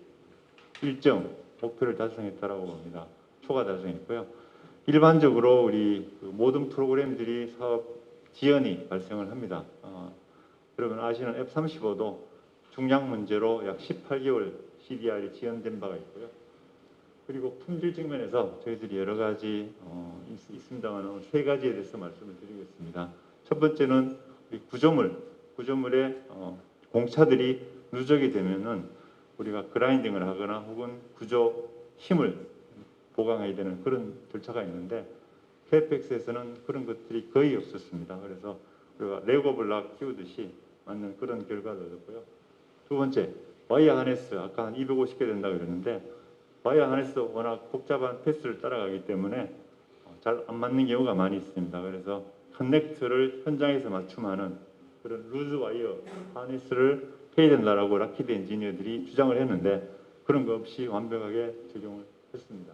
일정 목표를 달성했다라고 봅니다. 초과 달성했고요. 일반적으로 우리 모든 프로그램들이 사업 지연이 발생을 합니다. 여러분 아시는 F-35도 중량 문제로 약 18개월 CDR이 지연된 바가 있고요. 그리고 품질 측면에서 저희들이 여러 가지 있습니다만 3가지에 대해서 말씀을 드리겠습니다. 첫 번째는 우리 구조물의 공차들이 누적이 되면은 우리가 그라인딩을 하거나 혹은 구조 힘을 보강해야 되는 그런 절차가 있는데 KFX에서는 그런 것들이 거의 없었습니다. 그래서 우리가 레고 블락 키우듯이 맞는 그런 결과를 얻었고요. 두 번째, 와이어 하네스 아까 한 250개 된다고 그랬는데 와이어 하네스 워낙 복잡한 패스를 따라가기 때문에 잘 안 맞는 경우가 많이 있습니다. 그래서 커넥트를 현장에서 맞춤하는 그런 루즈 와이어 하네스를 해야 된다라고 락히드 엔지니어들이 주장을 했는데 그런 거 없이 완벽하게 적용을 했습니다.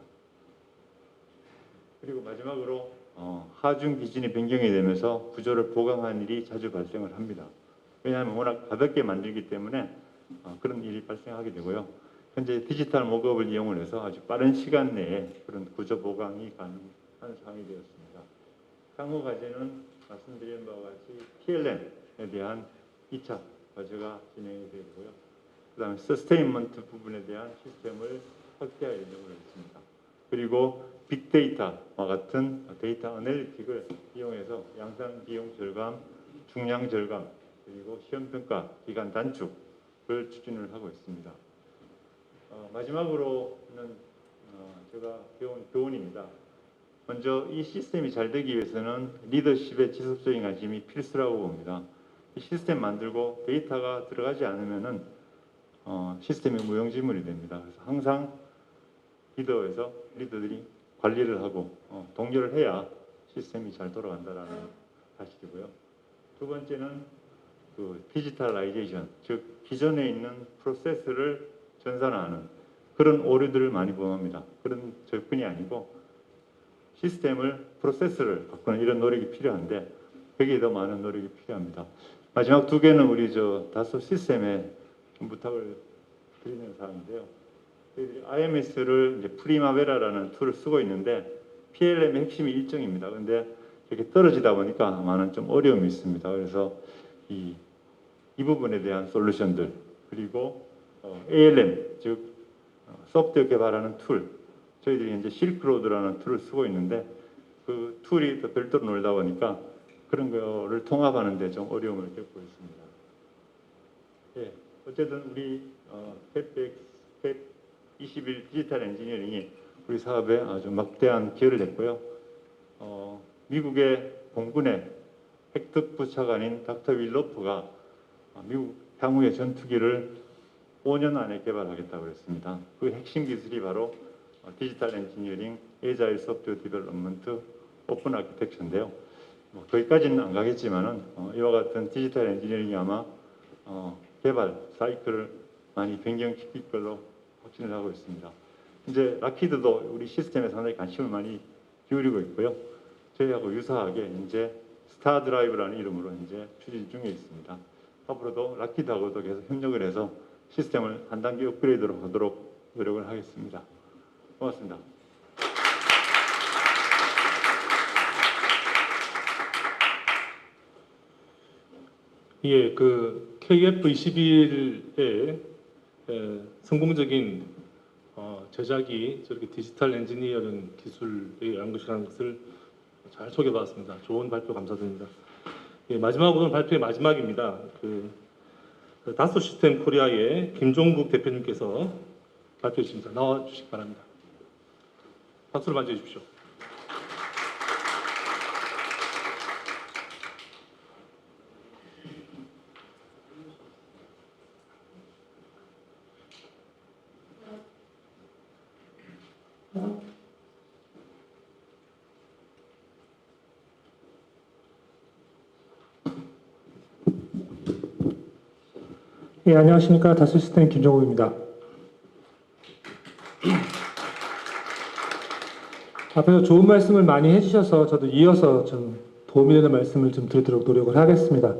그리고 마지막으로 하중 기준이 변경이 되면서 구조를 보강하는 일이 자주 발생을 합니다. 왜냐하면 워낙 가볍게 만들기 때문에 그런 일이 발생하게 되고요. 현재 디지털 목업을 이용을 해서 아주 빠른 시간 내에 그런 구조 보강이 가능한 상황이 되었습니다. 향후 과제는 말씀드린 바와 같이 PLM에 대한 2차 과제가 진행이 되고요. 그 다음에 서스테인먼트 부분에 대한 시스템을 확대할 예정으로 있습니다. 그리고 빅데이터와 같은 데이터 어널리틱을 이용해서 양산 비용 절감, 중량 절감, 그리고 시험평가 기간 단축을 추진을 하고 있습니다. 마지막으로는 제가 배운 교훈입니다. 먼저 이 시스템이 잘 되기 위해서는 리더십의 지속적인 관심이 필수라고 봅니다. 이 시스템 만들고 데이터가 들어가지 않으면은 시스템이 무용지물이 됩니다. 그래서 항상 리더들이 관리를 하고 동료를 해야 시스템이 잘 돌아간다라는 사실이고요. 두 번째는 그 디지털라이제이션, 즉 기존에 있는 프로세스를 전산화하는 그런 오류들을 많이 범합니다. 그런 접근이 아니고 시스템을 프로세스를 바꾸는 이런 노력이 필요한데 거기에 더 많은 노력이 필요합니다. 마지막 2개는 우리 다소 시스템에 좀 부탁을 드리는 사항인데요. IMS를 이제 프리마베라라는 툴을 쓰고 있는데 PLM의 핵심이 일정입니다. 그런데 이렇게 떨어지다 보니까 많은 좀 어려움이 있습니다. 그래서 이 부분에 대한 솔루션들 그리고 ALM 즉 소프트웨어 개발하는 툴 저희들이 이제 실크로드라는 툴을 쓰고 있는데 그 툴이 또 별도로 놀다 보니까 그런 거를 통합하는 데 좀 어려움을 겪고 있습니다. 예, 어쨌든 우리 캡 21 디지털 엔지니어링이 우리 사업에 아주 막대한 기여를 했고요. 미국의 공군의 획득부 차관인 닥터 윌로프가 미국 향후의 전투기를 5년 안에 개발하겠다고 했습니다. 그 핵심 기술이 바로 디지털 엔지니어링, 에자일 소프트웨어 디벨롭먼트, 오픈 아키텍처인데요. 거기까지는 안 가겠지만은 이와 같은 디지털 엔지니어링이 아마 개발 사이클을 많이 변경시킬 걸로 확신을 하고 있습니다. 이제 락히드도 우리 시스템에 상당히 관심을 많이 기울이고 있고요. 저희하고 유사하게 이제 스타 드라이브라는 이름으로 이제 추진 중에 있습니다. 앞으로도 락히드하고도 계속 협력을 해서 시스템을 한 단계 업그레이드로 하도록 노력을 하겠습니다. 고맙습니다. 예, 그 KF21의 성공적인 제작이 저렇게 디지털 엔지니어링 기술에 의한 것이라는 것을 잘 소개받았습니다. 좋은 발표 감사드립니다. 예, 마지막으로는 발표의 마지막입니다. 다소 시스템 코리아의 김종국 대표님께서 발표해 주십니다. 나와 주시기 바랍니다. 박수를 맞이해 주십시오. 예, 안녕하십니까. 다스시스템 김종국입니다. 앞에서 좋은 말씀을 많이 해주셔서 저도 이어서 좀 도움이 되는 말씀을 좀 드리도록 노력을 하겠습니다.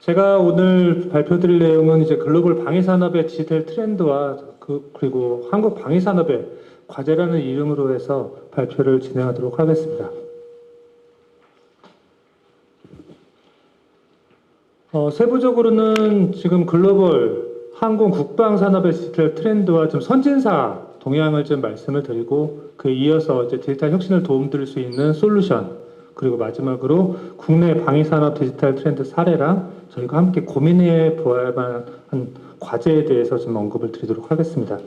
제가 오늘 발표드릴 내용은 이제 글로벌 방위산업의 디지털 트렌드와 그리고 한국 방위산업의 과제라는 이름으로 해서 발표를 진행하도록 하겠습니다. 세부적으로는 지금 글로벌 항공 국방 산업의 디지털 트렌드와 좀 선진사 동향을 좀 말씀을 드리고 그에 이어서 이제 디지털 혁신을 도움드릴 수 있는 솔루션 그리고 마지막으로 국내 방위 산업 디지털 트렌드 사례랑 저희가 함께 고민해 보아야 한 과제에 대해서 좀 언급을 드리도록 하겠습니다.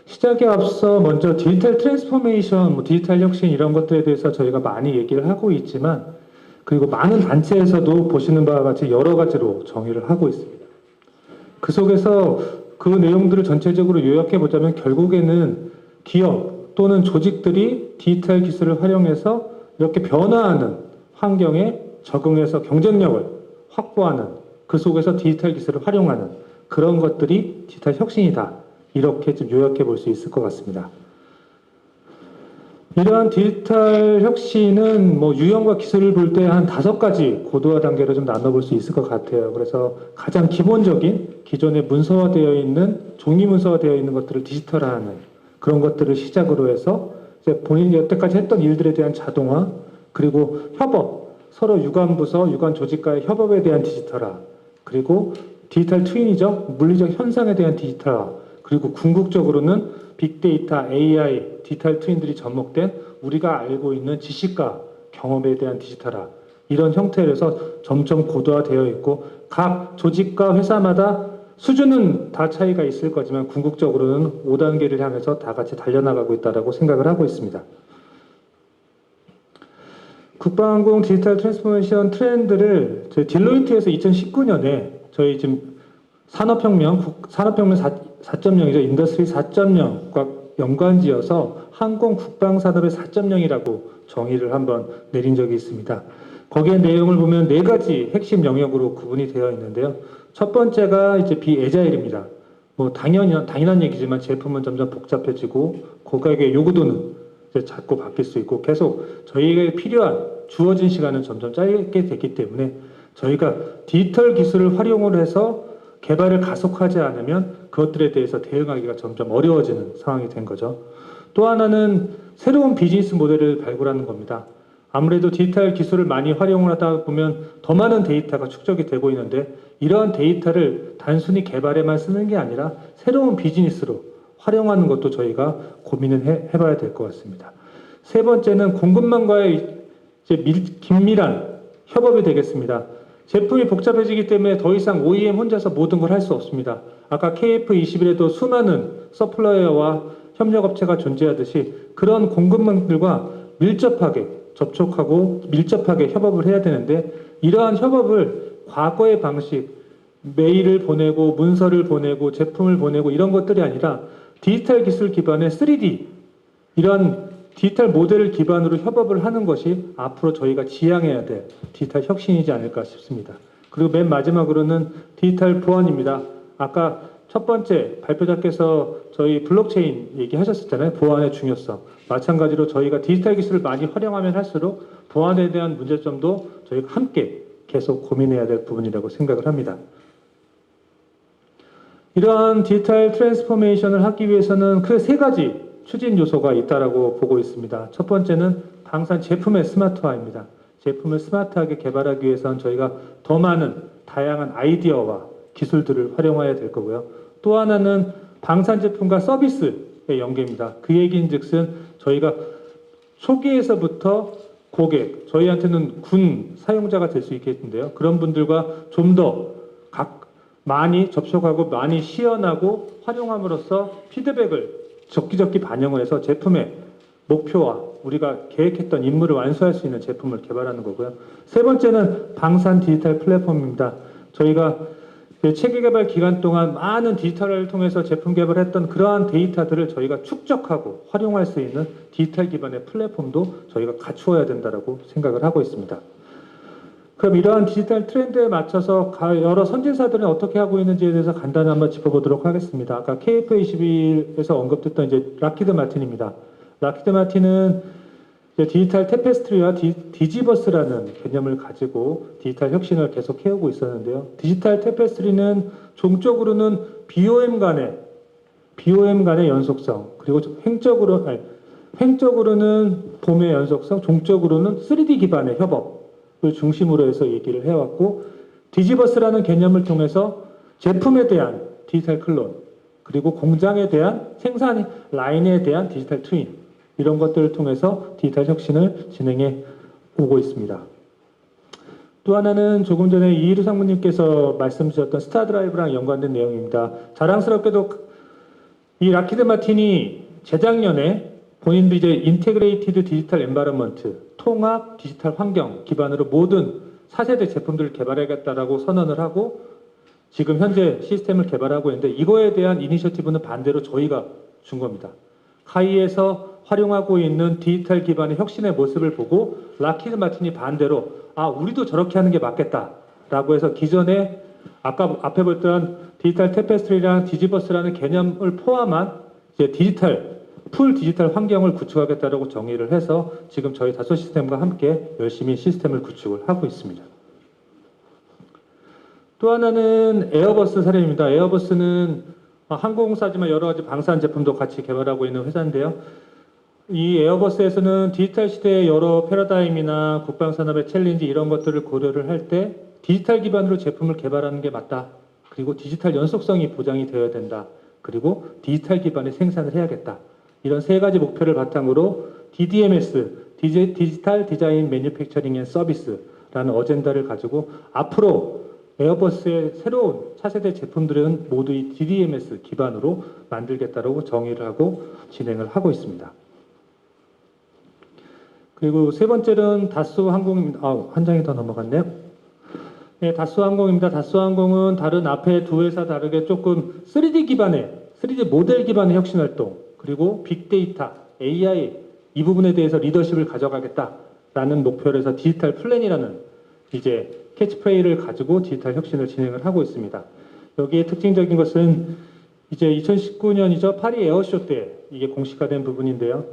시작에 앞서 먼저 디지털 트랜스포메이션, 디지털 혁신 이런 것들에 대해서 저희가 많이 얘기를 하고 있지만 그리고 많은 단체에서도 보시는 바와 같이 여러 가지로 정의를 하고 있습니다. 그 속에서 그 내용들을 전체적으로 요약해 보자면 결국에는 기업 또는 조직들이 디지털 기술을 활용해서 이렇게 변화하는 환경에 적응해서 경쟁력을 확보하는 그 속에서 디지털 기술을 활용하는 그런 것들이 디지털 혁신이다. 이렇게 좀 요약해 볼 수 있을 것 같습니다. 이러한 디지털 혁신은 유형과 기술을 볼 때 한 5가지 고도화 단계로 좀 나눠볼 수 있을 것 같아요. 그래서 가장 기본적인 기존에 문서화되어 있는 종이 문서화되어 있는 것들을 디지털화하는 그런 것들을 시작으로 해서 이제 본인이 여태까지 했던 일들에 대한 자동화 그리고 협업 서로 유관 부서, 유관 조직과의 협업에 대한 디지털화 그리고 디지털 트윈이죠. 물리적 현상에 대한 디지털화 그리고 궁극적으로는 빅데이터, AI, 디지털 트윈들이 접목된 우리가 알고 있는 지식과 경험에 대한 디지털화 이런 형태로 해서 점점 고도화되어 있고 각 조직과 회사마다 수준은 다 차이가 있을 거지만 궁극적으로는 5단계를 향해서 다 같이 달려나가고 있다고 생각을 하고 있습니다. 국방항공 디지털 트랜스포메이션 트렌드를 저희 딜로이트에서 2019년에 저희 지금 산업혁명 4.0이죠. 인더스트리 4.0과 연관지어서 항공 국방 산업의 4.0이라고 정의를 한번 내린 적이 있습니다. 거기에 내용을 보면 4가지 핵심 영역으로 구분이 되어 있는데요. 첫 번째가 이제 비에자일입니다. 당연한 얘기지만 제품은 점점 복잡해지고 고객의 요구도는 이제 자꾸 바뀔 수 있고 계속 저희에게 필요한 주어진 시간은 점점 짧게 됐기 때문에 저희가 디지털 기술을 활용을 해서 개발을 가속하지 않으면 그것들에 대해서 대응하기가 점점 어려워지는 상황이 된 거죠. 또 하나는 새로운 비즈니스 모델을 발굴하는 겁니다. 아무래도 디지털 기술을 많이 활용을 하다 보면 더 많은 데이터가 축적이 되고 있는데 이러한 데이터를 단순히 개발에만 쓰는 게 아니라 새로운 비즈니스로 활용하는 것도 저희가 고민을 해봐야 될 것 같습니다. 세 번째는 공급망과의 이제 긴밀한 협업이 되겠습니다. 제품이 복잡해지기 때문에 더 이상 OEM 혼자서 모든 걸 할 수 없습니다. 아까 KF21에도 수많은 서플라이어와 협력업체가 존재하듯이 그런 공급망들과 밀접하게 접촉하고 밀접하게 협업을 해야 되는데 이러한 협업을 과거의 방식, 메일을 보내고 문서를 보내고 제품을 보내고 이런 것들이 아니라 디지털 기술 기반의 3D 이런 디지털 모델을 기반으로 협업을 하는 것이 앞으로 저희가 지향해야 될 디지털 혁신이지 않을까 싶습니다. 그리고 맨 마지막으로는 디지털 보안입니다. 아까 첫 번째 발표자께서 저희 블록체인 얘기하셨었잖아요. 보안의 중요성. 마찬가지로 저희가 디지털 기술을 많이 활용하면 할수록 보안에 대한 문제점도 저희가 함께 계속 고민해야 될 부분이라고 생각을 합니다. 이러한 디지털 트랜스포메이션을 하기 위해서는 그 세 가지 추진 요소가 있다라고 보고 있습니다. 첫 번째는 방산 제품의 스마트화입니다. 제품을 스마트하게 개발하기 위해서는 저희가 더 많은 다양한 아이디어와 기술들을 활용해야 될 거고요. 또 하나는 방산 제품과 서비스의 연계입니다. 그 얘기인즉슨 저희가 초기에서부터 고객, 저희한테는 군 사용자가 될 수 있겠는데요. 그런 분들과 좀 더 많이 접촉하고 많이 시연하고 활용함으로써 피드백을 적기적기 반영을 해서 제품의 목표와 우리가 계획했던 임무를 완수할 수 있는 제품을 개발하는 거고요. 세 번째는 방산 디지털 플랫폼입니다. 저희가 체계 개발 기간 동안 많은 디지털을 통해서 제품 개발했던 그러한 데이터들을 저희가 축적하고 활용할 수 있는 디지털 기반의 플랫폼도 저희가 갖추어야 된다고 생각을 하고 있습니다. 그럼 이러한 디지털 트렌드에 맞춰서 여러 선진사들은 어떻게 하고 있는지에 대해서 간단히 한번 짚어보도록 하겠습니다. 아까 KF21에서 언급됐던 이제 락히드 마틴입니다. 락히드 마틴은 디지털 테페스트리와 디지버스라는 개념을 가지고 디지털 혁신을 계속 해오고 있었는데요. 디지털 테페스트리는 종적으로는 BOM 간의 연속성, 그리고 횡적으로는 봄의 연속성, 종적으로는 3D 기반의 협업을 중심으로 해서 얘기를 해왔고, 디지버스라는 개념을 통해서 제품에 대한 디지털 클론, 그리고 공장에 대한 생산 라인에 대한 디지털 트윈, 이런 것들을 통해서 디지털 혁신을 진행해 오고 있습니다. 또 하나는 조금 전에 이희루 상무님께서 말씀 주셨던 스타드라이브랑 연관된 내용입니다. 자랑스럽게도 이 락히드 마틴이 재작년에 본인도 이제 인테그레이티드 디지털 엔바이러먼트, 통합 디지털 환경 기반으로 모든 4세대 제품들을 개발하겠다라고 선언을 하고 지금 현재 시스템을 개발하고 있는데, 이거에 대한 이니셔티브는 반대로 저희가 준 겁니다. 카이에서 활용하고 있는 디지털 기반의 혁신의 모습을 보고 락히드 마틴이 반대로 우리도 저렇게 하는 게 맞겠다라고 해서 기존에 아까 앞에 봤던 디지털 테페스트리랑 디지버스라는 개념을 포함한 이제 풀 디지털 환경을 구축하겠다라고 정의를 해서 지금 저희 다소 시스템과 함께 열심히 시스템을 구축을 하고 있습니다. 또 하나는 에어버스 사례입니다. 에어버스는 항공사지만 여러 가지 방산 제품도 같이 개발하고 있는 회사인데요. 이 에어버스에서는 디지털 시대의 여러 패러다임이나 국방산업의 챌린지 이런 것들을 고려를 할 때 디지털 기반으로 제품을 개발하는 게 맞다. 그리고 디지털 연속성이 보장이 되어야 된다. 그리고 디지털 기반의 생산을 해야겠다. 이런 세 가지 목표를 바탕으로 DDMS, 디지털 디자인 매뉴팩처링 앤 서비스라는 어젠다를 가지고 앞으로 에어버스의 새로운 차세대 제품들은 모두 이 DDMS 기반으로 만들겠다고 정의를 하고 진행을 하고 있습니다. 그리고 세 번째는 다스항공입니다. 한 장이 더 넘어갔네요. 네, 다스항공입니다. 다스항공은 다른 앞에 두 회사 다르게 조금 3D 모델 기반의 혁신 활동, 그리고 빅데이터, AI 이 부분에 대해서 리더십을 가져가겠다라는 목표를 해서 디지털 플랜이라는 이제 캐치프레이를 가지고 디지털 혁신을 진행을 하고 있습니다. 여기에 특징적인 것은 이제 2019년이죠. 파리 에어쇼 때 이게 공식화된 부분인데요.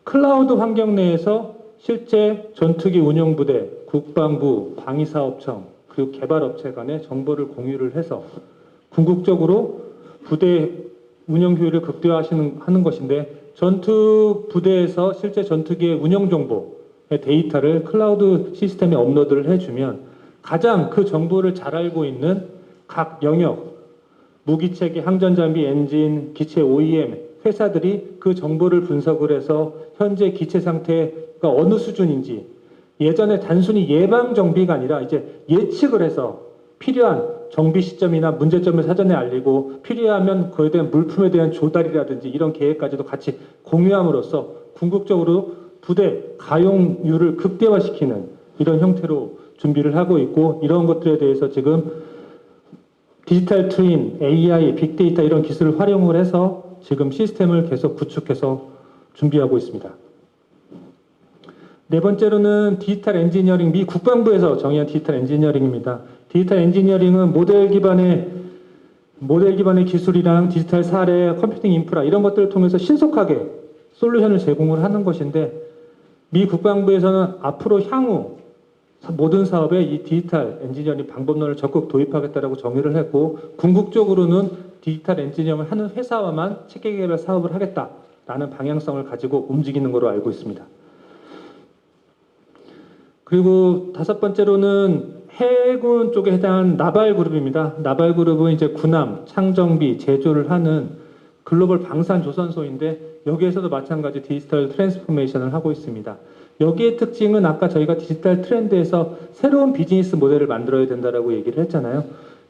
클라우드 환경 내에서 실제 전투기 운영부대, 국방부, 방위사업청, 그리고 개발업체 간의 정보를 공유를 해서 궁극적으로 부대 운영 효율을 극대화하는 것인데, 전투 부대에서 실제 전투기의 운영 정보의 데이터를 클라우드 시스템에 업로드를 해주면 가장 그 정보를 잘 알고 있는 각 영역, 무기체계, 항전장비, 엔진, 기체 OEM 회사들이 그 정보를 분석을 해서 현재 기체 상태가 어느 수준인지, 예전에 단순히 예방 정비가 아니라 이제 예측을 해서 필요한 정비 시점이나 문제점을 사전에 알리고 필요하면 그에 대한 물품에 대한 조달이라든지 이런 계획까지도 같이 공유함으로써 궁극적으로 부대 가용률을 극대화시키는 이런 형태로 준비를 하고 있고, 이런 것들에 대해서 지금 디지털 트윈, AI, 빅데이터 이런 기술을 활용을 해서 지금 시스템을 계속 구축해서 준비하고 있습니다. 네 번째로는 디지털 엔지니어링, 미 국방부에서 정의한 디지털 엔지니어링입니다. 디지털 엔지니어링은 모델 기반의 기술이랑 디지털 사례, 컴퓨팅 인프라 이런 것들을 통해서 신속하게 솔루션을 제공을 하는 것인데, 미 국방부에서는 앞으로 향후 모든 사업에 이 디지털 엔지니어링 방법론을 적극 도입하겠다라고 정의를 했고, 궁극적으로는 디지털 엔지니어링을 하는 회사와만 체계 개발 사업을 하겠다라는 방향성을 가지고 움직이는 것으로 알고 있습니다. 그리고 다섯 번째로는 해군 쪽에 해당한 나발그룹입니다. 나발그룹은 이제 군함, 창정비, 제조를 하는 글로벌 방산 조선소인데, 여기에서도 마찬가지 디지털 트랜스포메이션을 하고 있습니다. 여기의 특징은 아까 저희가 디지털 트렌드에서 새로운 비즈니스 모델을 만들어야 된다라고 얘기를 했잖아요.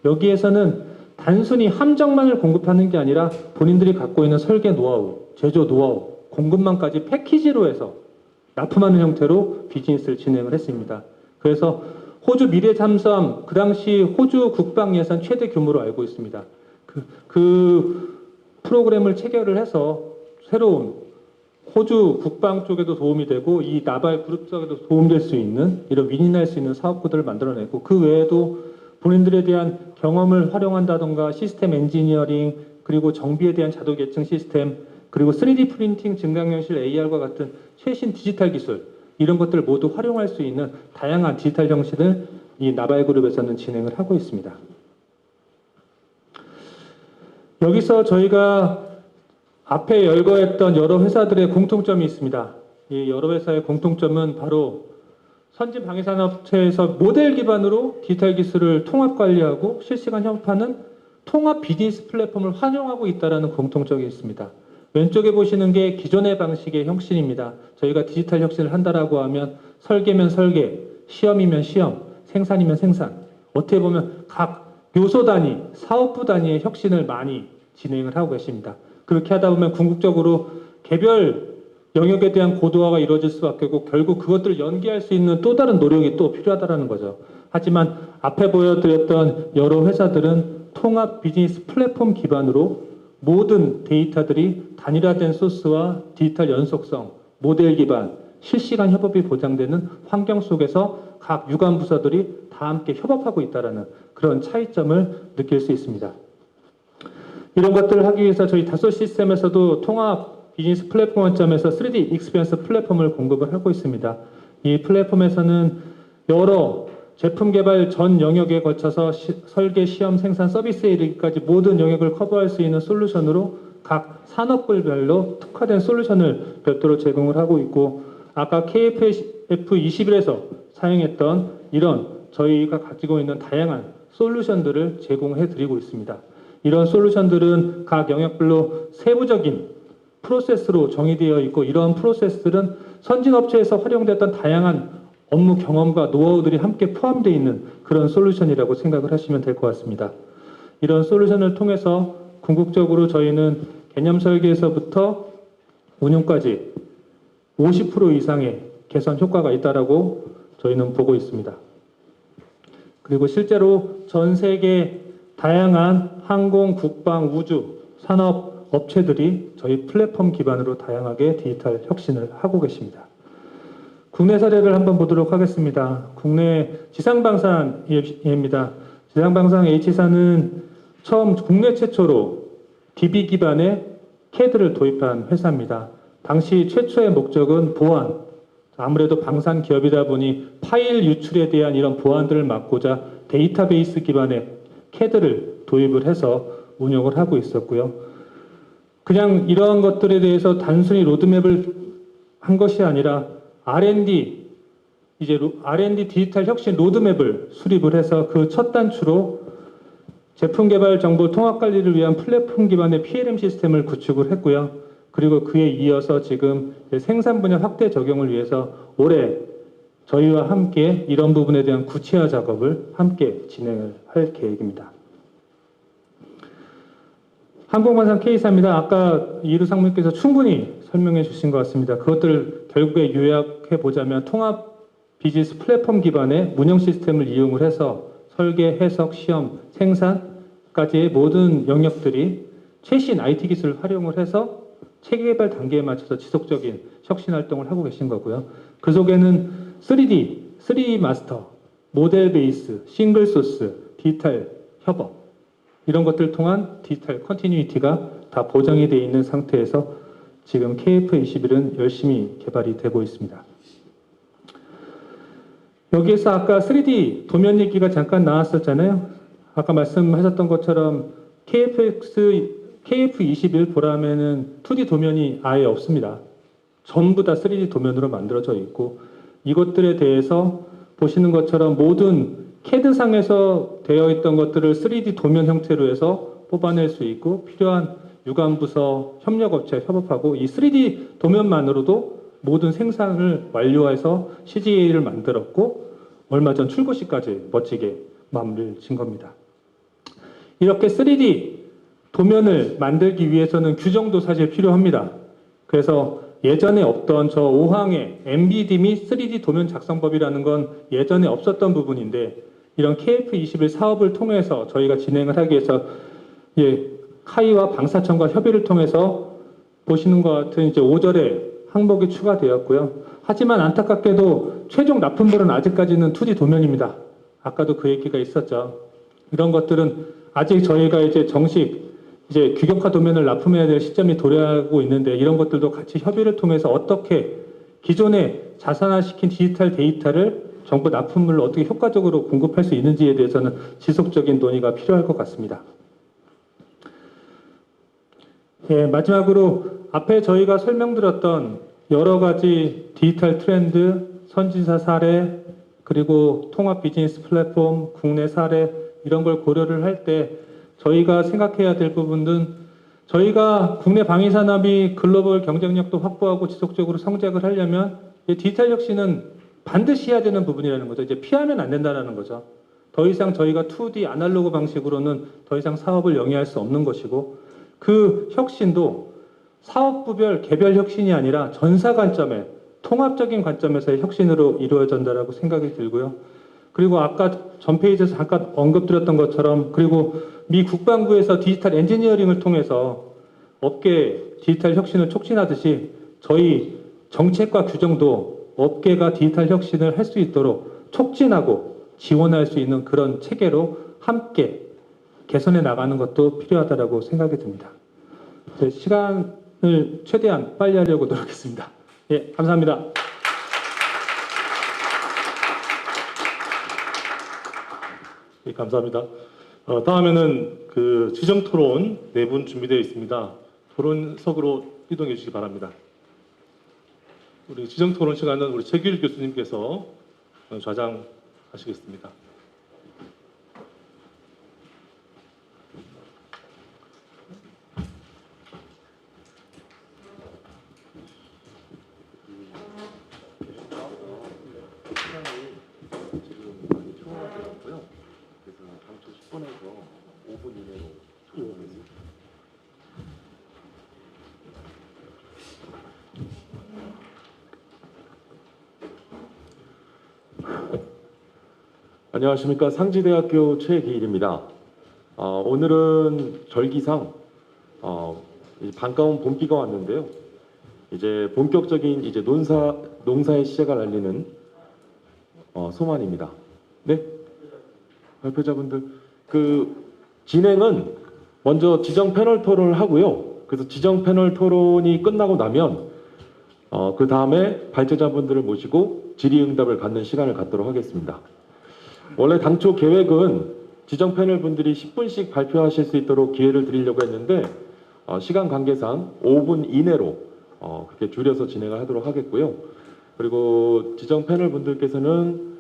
여기에서는 단순히 함정만을 공급하는 게 아니라 본인들이 갖고 있는 설계 노하우, 제조 노하우, 공급망까지 패키지로 해서 납품하는 형태로 비즈니스를 진행을 했습니다. 그래서 호주 미래 잠수함, 그 당시 호주 국방 예산 최대 규모로 알고 있습니다. 그 프로그램을 체결을 해서 새로운 호주 국방 쪽에도 도움이 되고 이 나발 그룹 쪽에도 도움될 수 있는 이런 윈윈할 수 있는 사업구들을 만들어내고, 그 외에도 본인들에 대한 경험을 활용한다던가 시스템 엔지니어링, 그리고 정비에 대한 자동 예측 시스템, 그리고 3D 프린팅, 증강현실, AR과 같은 최신 디지털 기술 이런 것들을 모두 활용할 수 있는 다양한 디지털 형식을 이 나발 그룹에서는 진행을 하고 있습니다. 여기서 저희가 앞에 열거했던 여러 회사들의 공통점이 있습니다. 이 여러 회사의 공통점은 바로 선진 방위산업체에서 모델 기반으로 디지털 기술을 통합 관리하고 실시간 협업하는 통합 비즈니스 플랫폼을 활용하고 있다는 공통점이 있습니다. 왼쪽에 보시는 게 기존의 방식의 혁신입니다. 저희가 디지털 혁신을 한다라고 하면 설계면 설계, 시험이면 시험, 생산이면 생산. 어떻게 보면 각 요소 단위, 사업부 단위의 혁신을 많이 진행을 하고 계십니다. 그렇게 하다 보면 궁극적으로 개별 영역에 대한 고도화가 이루어질 수밖에 없고, 결국 그것들을 연계할 수 있는 또 다른 노력이 또 필요하다는 거죠. 하지만 앞에 보여드렸던 여러 회사들은 통합 비즈니스 플랫폼 기반으로 모든 데이터들이 단일화된 소스와 디지털 연속성, 모델 기반, 실시간 협업이 보장되는 환경 속에서 각 유관 부서들이 다 함께 협업하고 있다는 그런 차이점을 느낄 수 있습니다. 이런 것들을 하기 위해서 저희 다소 시스템에서도 통합 비즈니스 플랫폼 원점에서 3D 익스피리언스 플랫폼을 공급을 하고 있습니다. 이 플랫폼에서는 여러 제품 개발 전 영역에 거쳐서 설계, 시험, 생산, 서비스에 이르기까지 모든 영역을 커버할 수 있는 솔루션으로 각 산업별로 특화된 솔루션을 별도로 제공을 하고 있고, 아까 KF21에서 사용했던 이런 저희가 가지고 있는 다양한 솔루션들을 제공해 드리고 있습니다. 이런 솔루션들은 각 영역별로 세부적인 프로세스로 정의되어 있고, 이러한 프로세스들은 선진업체에서 활용됐던 다양한 업무 경험과 노하우들이 함께 포함되어 있는 그런 솔루션이라고 생각을 하시면 될 것 같습니다. 이런 솔루션을 통해서 궁극적으로 저희는 개념 설계에서부터 운용까지 50% 이상의 개선 효과가 있다라고 저희는 보고 있습니다. 그리고 실제로 전 세계 다양한 항공, 국방, 우주, 산업 업체들이 저희 플랫폼 기반으로 다양하게 디지털 혁신을 하고 계십니다. 국내 사례를 한번 보도록 하겠습니다. 국내 지상방산입니다. 지상방산 H사는 처음 국내 최초로 DB 기반의 CAD를 도입한 회사입니다. 당시 최초의 목적은 보안, 아무래도 방산 기업이다 보니 파일 유출에 대한 이런 보안들을 막고자 데이터베이스 기반의 CAD를 도입을 해서 운영을 하고 있었고요. 그냥 이러한 것들에 대해서 단순히 로드맵을 한 것이 아니라 R&D 디지털 혁신 로드맵을 수립을 해서 그 첫 단추로 제품 개발 정보 통합 관리를 위한 플랫폼 기반의 PLM 시스템을 구축을 했고요. 그리고 그에 이어서 지금 생산 분야 확대 적용을 위해서 올해 저희와 함께 이런 부분에 대한 구체화 작업을 함께 진행을 할 계획입니다. 항공관상 K사입니다. 아까 이루 상무님께서 충분히 설명해 주신 것 같습니다. 그것들을 결국에 요약해 보자면 통합 비즈니스 플랫폼 기반의 운영 시스템을 이용을 해서 설계, 해석, 시험, 생산까지의 모든 영역들이 최신 IT 기술을 활용을 해서 체계 개발 단계에 맞춰서 지속적인 혁신 활동을 하고 계신 거고요. 그 속에는 3D 마스터, 모델 베이스, 싱글 소스, 디지털 협업 이런 것들을 통한 디지털 컨티뉴이티가 다 보장이 되어 있는 상태에서 지금 KF21은 열심히 개발이 되고 있습니다. 여기에서 아까 3D 도면 얘기가 잠깐 나왔었잖아요. 아까 말씀하셨던 것처럼 KF21 보라면은 2D 도면이 아예 없습니다. 전부 다 3D 도면으로 만들어져 있고 이것들에 대해서 보시는 것처럼 모든 CAD상에서 되어 있던 것들을 3D 도면 형태로 해서 뽑아낼 수 있고 필요한 유관부서, 협력업체 협업하고 이 3D 도면만으로도 모든 생산을 완료해서 CGA를 만들었고 얼마 전 출고시까지 멋지게 마무리를 진 겁니다. 이렇게 3D 도면을 만들기 위해서는 규정도 사실 필요합니다. 그래서 예전에 없던 저 5항의 MBD 및 3D 도면 작성법이라는 건 예전에 없었던 부분인데 이런 KF21 사업을 통해서 저희가 진행을 하기 위해서 카이와 방사청과 협의를 통해서 보시는 것 같은 이제 5절의 항목이 추가되었고요. 하지만 안타깝게도 최종 납품물은 아직까지는 2D 도면입니다. 아까도 그 얘기가 있었죠. 이런 것들은 아직 저희가 이제 정식 규격화 도면을 납품해야 될 시점이 도래하고 있는데 이런 것들도 같이 협의를 통해서 어떻게 기존에 자산화시킨 디지털 데이터를 정부 납품물로 어떻게 효과적으로 공급할 수 있는지에 대해서는 지속적인 논의가 필요할 것 같습니다. 마지막으로 앞에 저희가 설명드렸던 여러 가지 디지털 트렌드, 선진사 사례, 그리고 통합 비즈니스 플랫폼, 국내 사례 이런 걸 고려를 할 때 저희가 생각해야 될 부분은 저희가 국내 방위산업이 글로벌 경쟁력도 확보하고 지속적으로 성장을 하려면 디지털 혁신은 반드시 해야 되는 부분이라는 거죠. 이제 피하면 안 된다는 거죠. 더 이상 저희가 2D 아날로그 방식으로는 더 이상 사업을 영위할 수 없는 것이고 그 혁신도 사업부별 개별 혁신이 아니라 전사 관점에 통합적인 관점에서의 혁신으로 이루어진다라고 생각이 들고요. 그리고 아까 전 페이지에서 잠깐 언급드렸던 것처럼 그리고 미 국방부에서 디지털 엔지니어링을 통해서 업계 디지털 혁신을 촉진하듯이 저희 정책과 규정도 업계가 디지털 혁신을 할 수 있도록 촉진하고 지원할 수 있는 그런 체계로 함께 개선해 나가는 것도 필요하다고 생각이 듭니다. 시간을 최대한 빨리 하려고 노력했습니다. 예, 감사합니다. 예, 감사합니다. 다음에는 그 지정 토론 4분 준비되어 있습니다. 토론석으로 이동해 주시기 바랍니다. 우리 지정 토론 시간은 우리 최길 교수님께서 좌장하시겠습니다. 안녕하십니까. 상지대학교 최기일입니다. 오늘은 절기상 반가운 봄비가 왔는데요. 이제 본격적인 이제 농사의 시작을 알리는 소만입니다. 네, 발표자분들 그 진행은 먼저 지정 패널 토론을 하고요. 그래서 지정 패널 토론이 끝나고 나면 그 다음에 발제자분들을 모시고 질의응답을 갖는 시간을 갖도록 하겠습니다. 원래 당초 계획은 지정 패널 분들이 10분씩 발표하실 수 있도록 기회를 드리려고 했는데 시간 관계상 5분 이내로 그렇게 줄여서 진행을 하도록 하겠고요. 그리고 지정 패널 분들께서는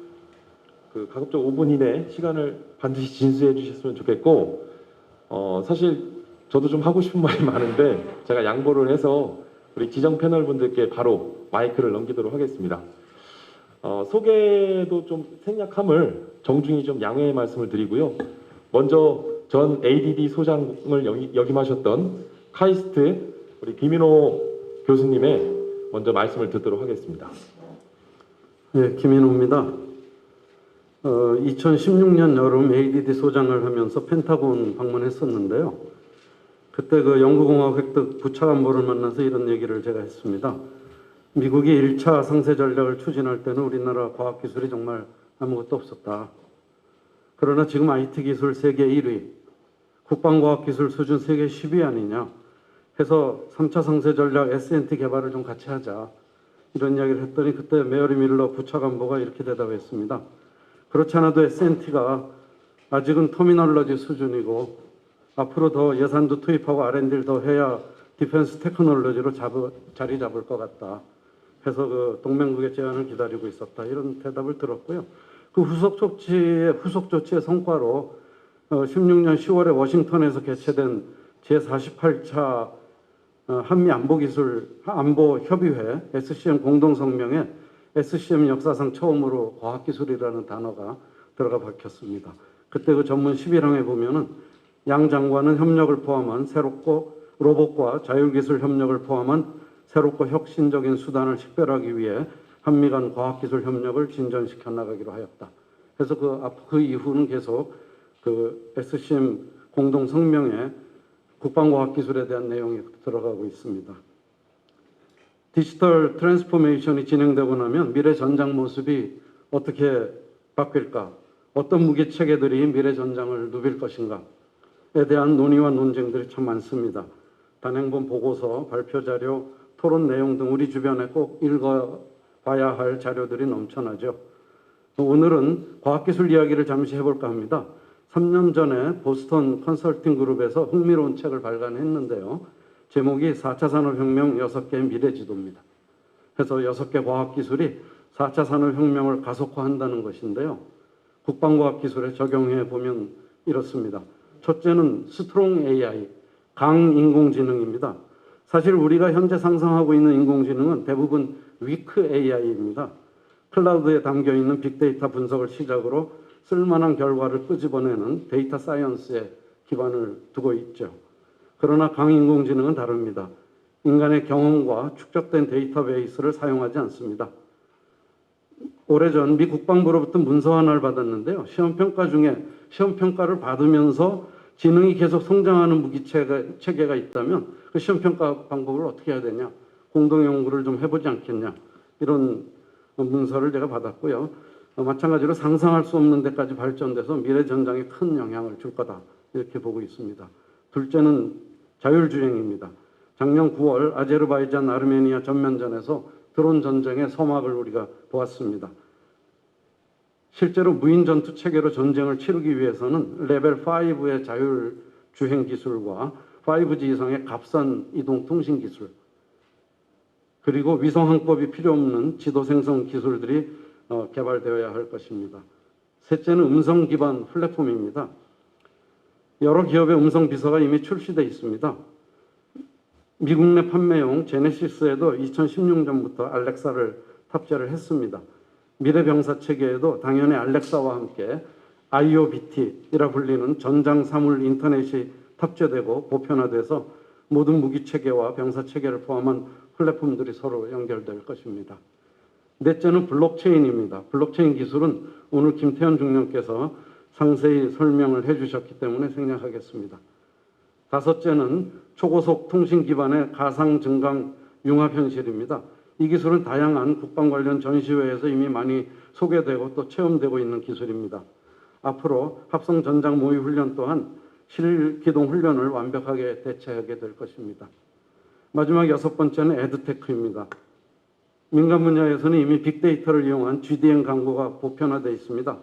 그 가급적 5분 이내 시간을 반드시 진수해 주셨으면 좋겠고 사실 저도 좀 하고 싶은 말이 많은데 제가 양보를 해서 우리 지정 패널 분들께 바로 마이크를 넘기도록 하겠습니다. 소개도 좀 생략함을 정중히 좀 양해의 말씀을 드리고요. 먼저 전 ADD 소장을 역임하셨던 카이스트 우리 김인호 교수님의 먼저 말씀을 듣도록 하겠습니다. 네, 김인호입니다. 2016년 여름 ADD 소장을 하면서 펜타곤 방문했었는데요. 그때 그 영구공화국 획득 부차관보를 만나서 이런 얘기를 제가 했습니다. 미국이 1차 상세 전략을 추진할 때는 우리나라 과학기술이 정말 아무것도 없었다. 그러나 지금 IT 기술 세계 1위, 국방과학기술 수준 세계 10위 아니냐 해서 3차 상세 전략 S&T 개발을 좀 같이 하자. 이런 이야기를 했더니 그때 메어리 밀러 부차관보가 이렇게 대답했습니다. 그렇지 않아도 S&T가 아직은 터미널러지 수준이고 앞으로 더 예산도 투입하고 R&D를 더 해야 디펜스 테크놀로지로 자리 잡을 것 같다. 해서 그 동맹국의 제안을 기다리고 있었다. 이런 대답을 들었고요. 그 후속 조치의 성과로 16년 10월에 워싱턴에서 개최된 제48차 한미 안보협의회 SCM 공동성명에 SCM 역사상 처음으로 과학기술이라는 단어가 들어가 박혔습니다. 그때 그 전문 11항에 보면은 양 장관은 협력을 포함한 새롭고 로봇과 자율기술 협력을 포함한 새롭고 혁신적인 수단을 식별하기 위해 한미 간 과학기술 협력을 진전시켜 나가기로 하였다. 그래서 그 이후는 계속 그 SCM 공동성명에 국방과학기술에 대한 내용이 들어가고 있습니다. 디지털 트랜스포메이션이 진행되고 나면 미래 전장 모습이 어떻게 바뀔까? 어떤 무기 체계들이 미래 전장을 누빌 것인가에 대한 논의와 논쟁들이 참 많습니다. 단행본 보고서, 발표 자료, 토론 내용 등 우리 주변에 꼭 읽어봐야 할 자료들이 넘쳐나죠. 오늘은 과학기술 이야기를 잠시 해볼까 합니다. 3년 전에 보스턴 컨설팅 그룹에서 흥미로운 책을 발간했는데요. 제목이 4차 산업혁명 6개의 미래지도입니다. 그래서 6개 과학기술이 4차 산업혁명을 가속화한다는 것인데요. 국방과학기술에 적용해 보면 이렇습니다. 첫째는 스트롱 AI, 강인공지능입니다. 사실 우리가 현재 상상하고 있는 인공지능은 대부분 위크 AI입니다. 클라우드에 담겨있는 빅데이터 분석을 시작으로 쓸만한 결과를 끄집어내는 데이터 사이언스에 기반을 두고 있죠. 그러나 강인공지능은 다릅니다. 인간의 경험과 축적된 데이터베이스를 사용하지 않습니다. 오래전 미 국방부로부터 문서 하나를 받았는데요. 시험평가 중에 시험평가를 받으면서 지능이 계속 성장하는 무기체계가 있다면 그 시험평가 방법을 어떻게 해야 되냐, 공동연구를 좀 해보지 않겠냐, 이런 문서를 제가 받았고요. 마찬가지로 상상할 수 없는 데까지 발전돼서 미래 전장에 큰 영향을 줄 거다, 이렇게 보고 있습니다. 둘째는 자율주행입니다. 작년 9월 아제르바이잔 아르메니아 전면전에서 드론 전쟁의 서막을 우리가 보았습니다. 실제로 무인 전투 체계로 전쟁을 치르기 위해서는 레벨 5의 자율주행 기술과 5G 이상의 값싼 이동 통신 기술, 그리고 위성 항법이 필요 없는 지도 생성 기술들이 개발되어야 할 것입니다. 셋째는 음성 기반 플랫폼입니다. 여러 기업의 음성 비서가 이미 출시되어 있습니다. 미국 내 판매용 제네시스에도 2016년부터 알렉사를 탑재를 했습니다. 미래 병사 체계에도 당연히 알렉사와 함께 IOBT이라 불리는 전장 사물 인터넷이 탑재되고 보편화돼서 모든 무기 체계와 병사 체계를 포함한 플랫폼들이 서로 연결될 것입니다. 넷째는 블록체인입니다. 블록체인 기술은 오늘 김태현 중령께서 상세히 설명을 해주셨기 때문에 생략하겠습니다. 다섯째는 초고속 통신 기반의 가상 증강 융합 현실입니다. 이 기술은 다양한 국방 관련 전시회에서 이미 많이 소개되고 또 체험되고 있는 기술입니다. 앞으로 합성 전장 모의 훈련 또한 실기동 훈련을 완벽하게 대체하게 될 것입니다. 마지막 여섯 번째는 에드테크입니다. 민간 분야에서는 이미 빅데이터를 이용한 GDN 광고가 보편화되어 있습니다.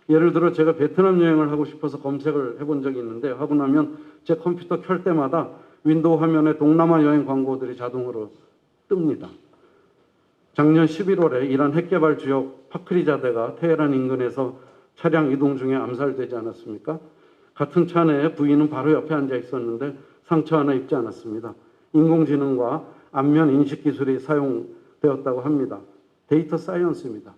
예를 들어 제가 베트남 여행을 하고 싶어서 검색을 해본 적이 있는데 하고 나면 제 컴퓨터 켤 때마다 윈도우 화면에 동남아 여행 광고들이 자동으로 뜹니다. 작년 11월에 이란 핵개발 주역 파크리자대가 테헤란 인근에서 차량 이동 중에 암살되지 않았습니까? 같은 차 내에 부인은 바로 옆에 앉아 있었는데 상처 하나 입지 않았습니다. 인공지능과 안면 인식 기술이 사용되었다고 합니다. 데이터 사이언스입니다.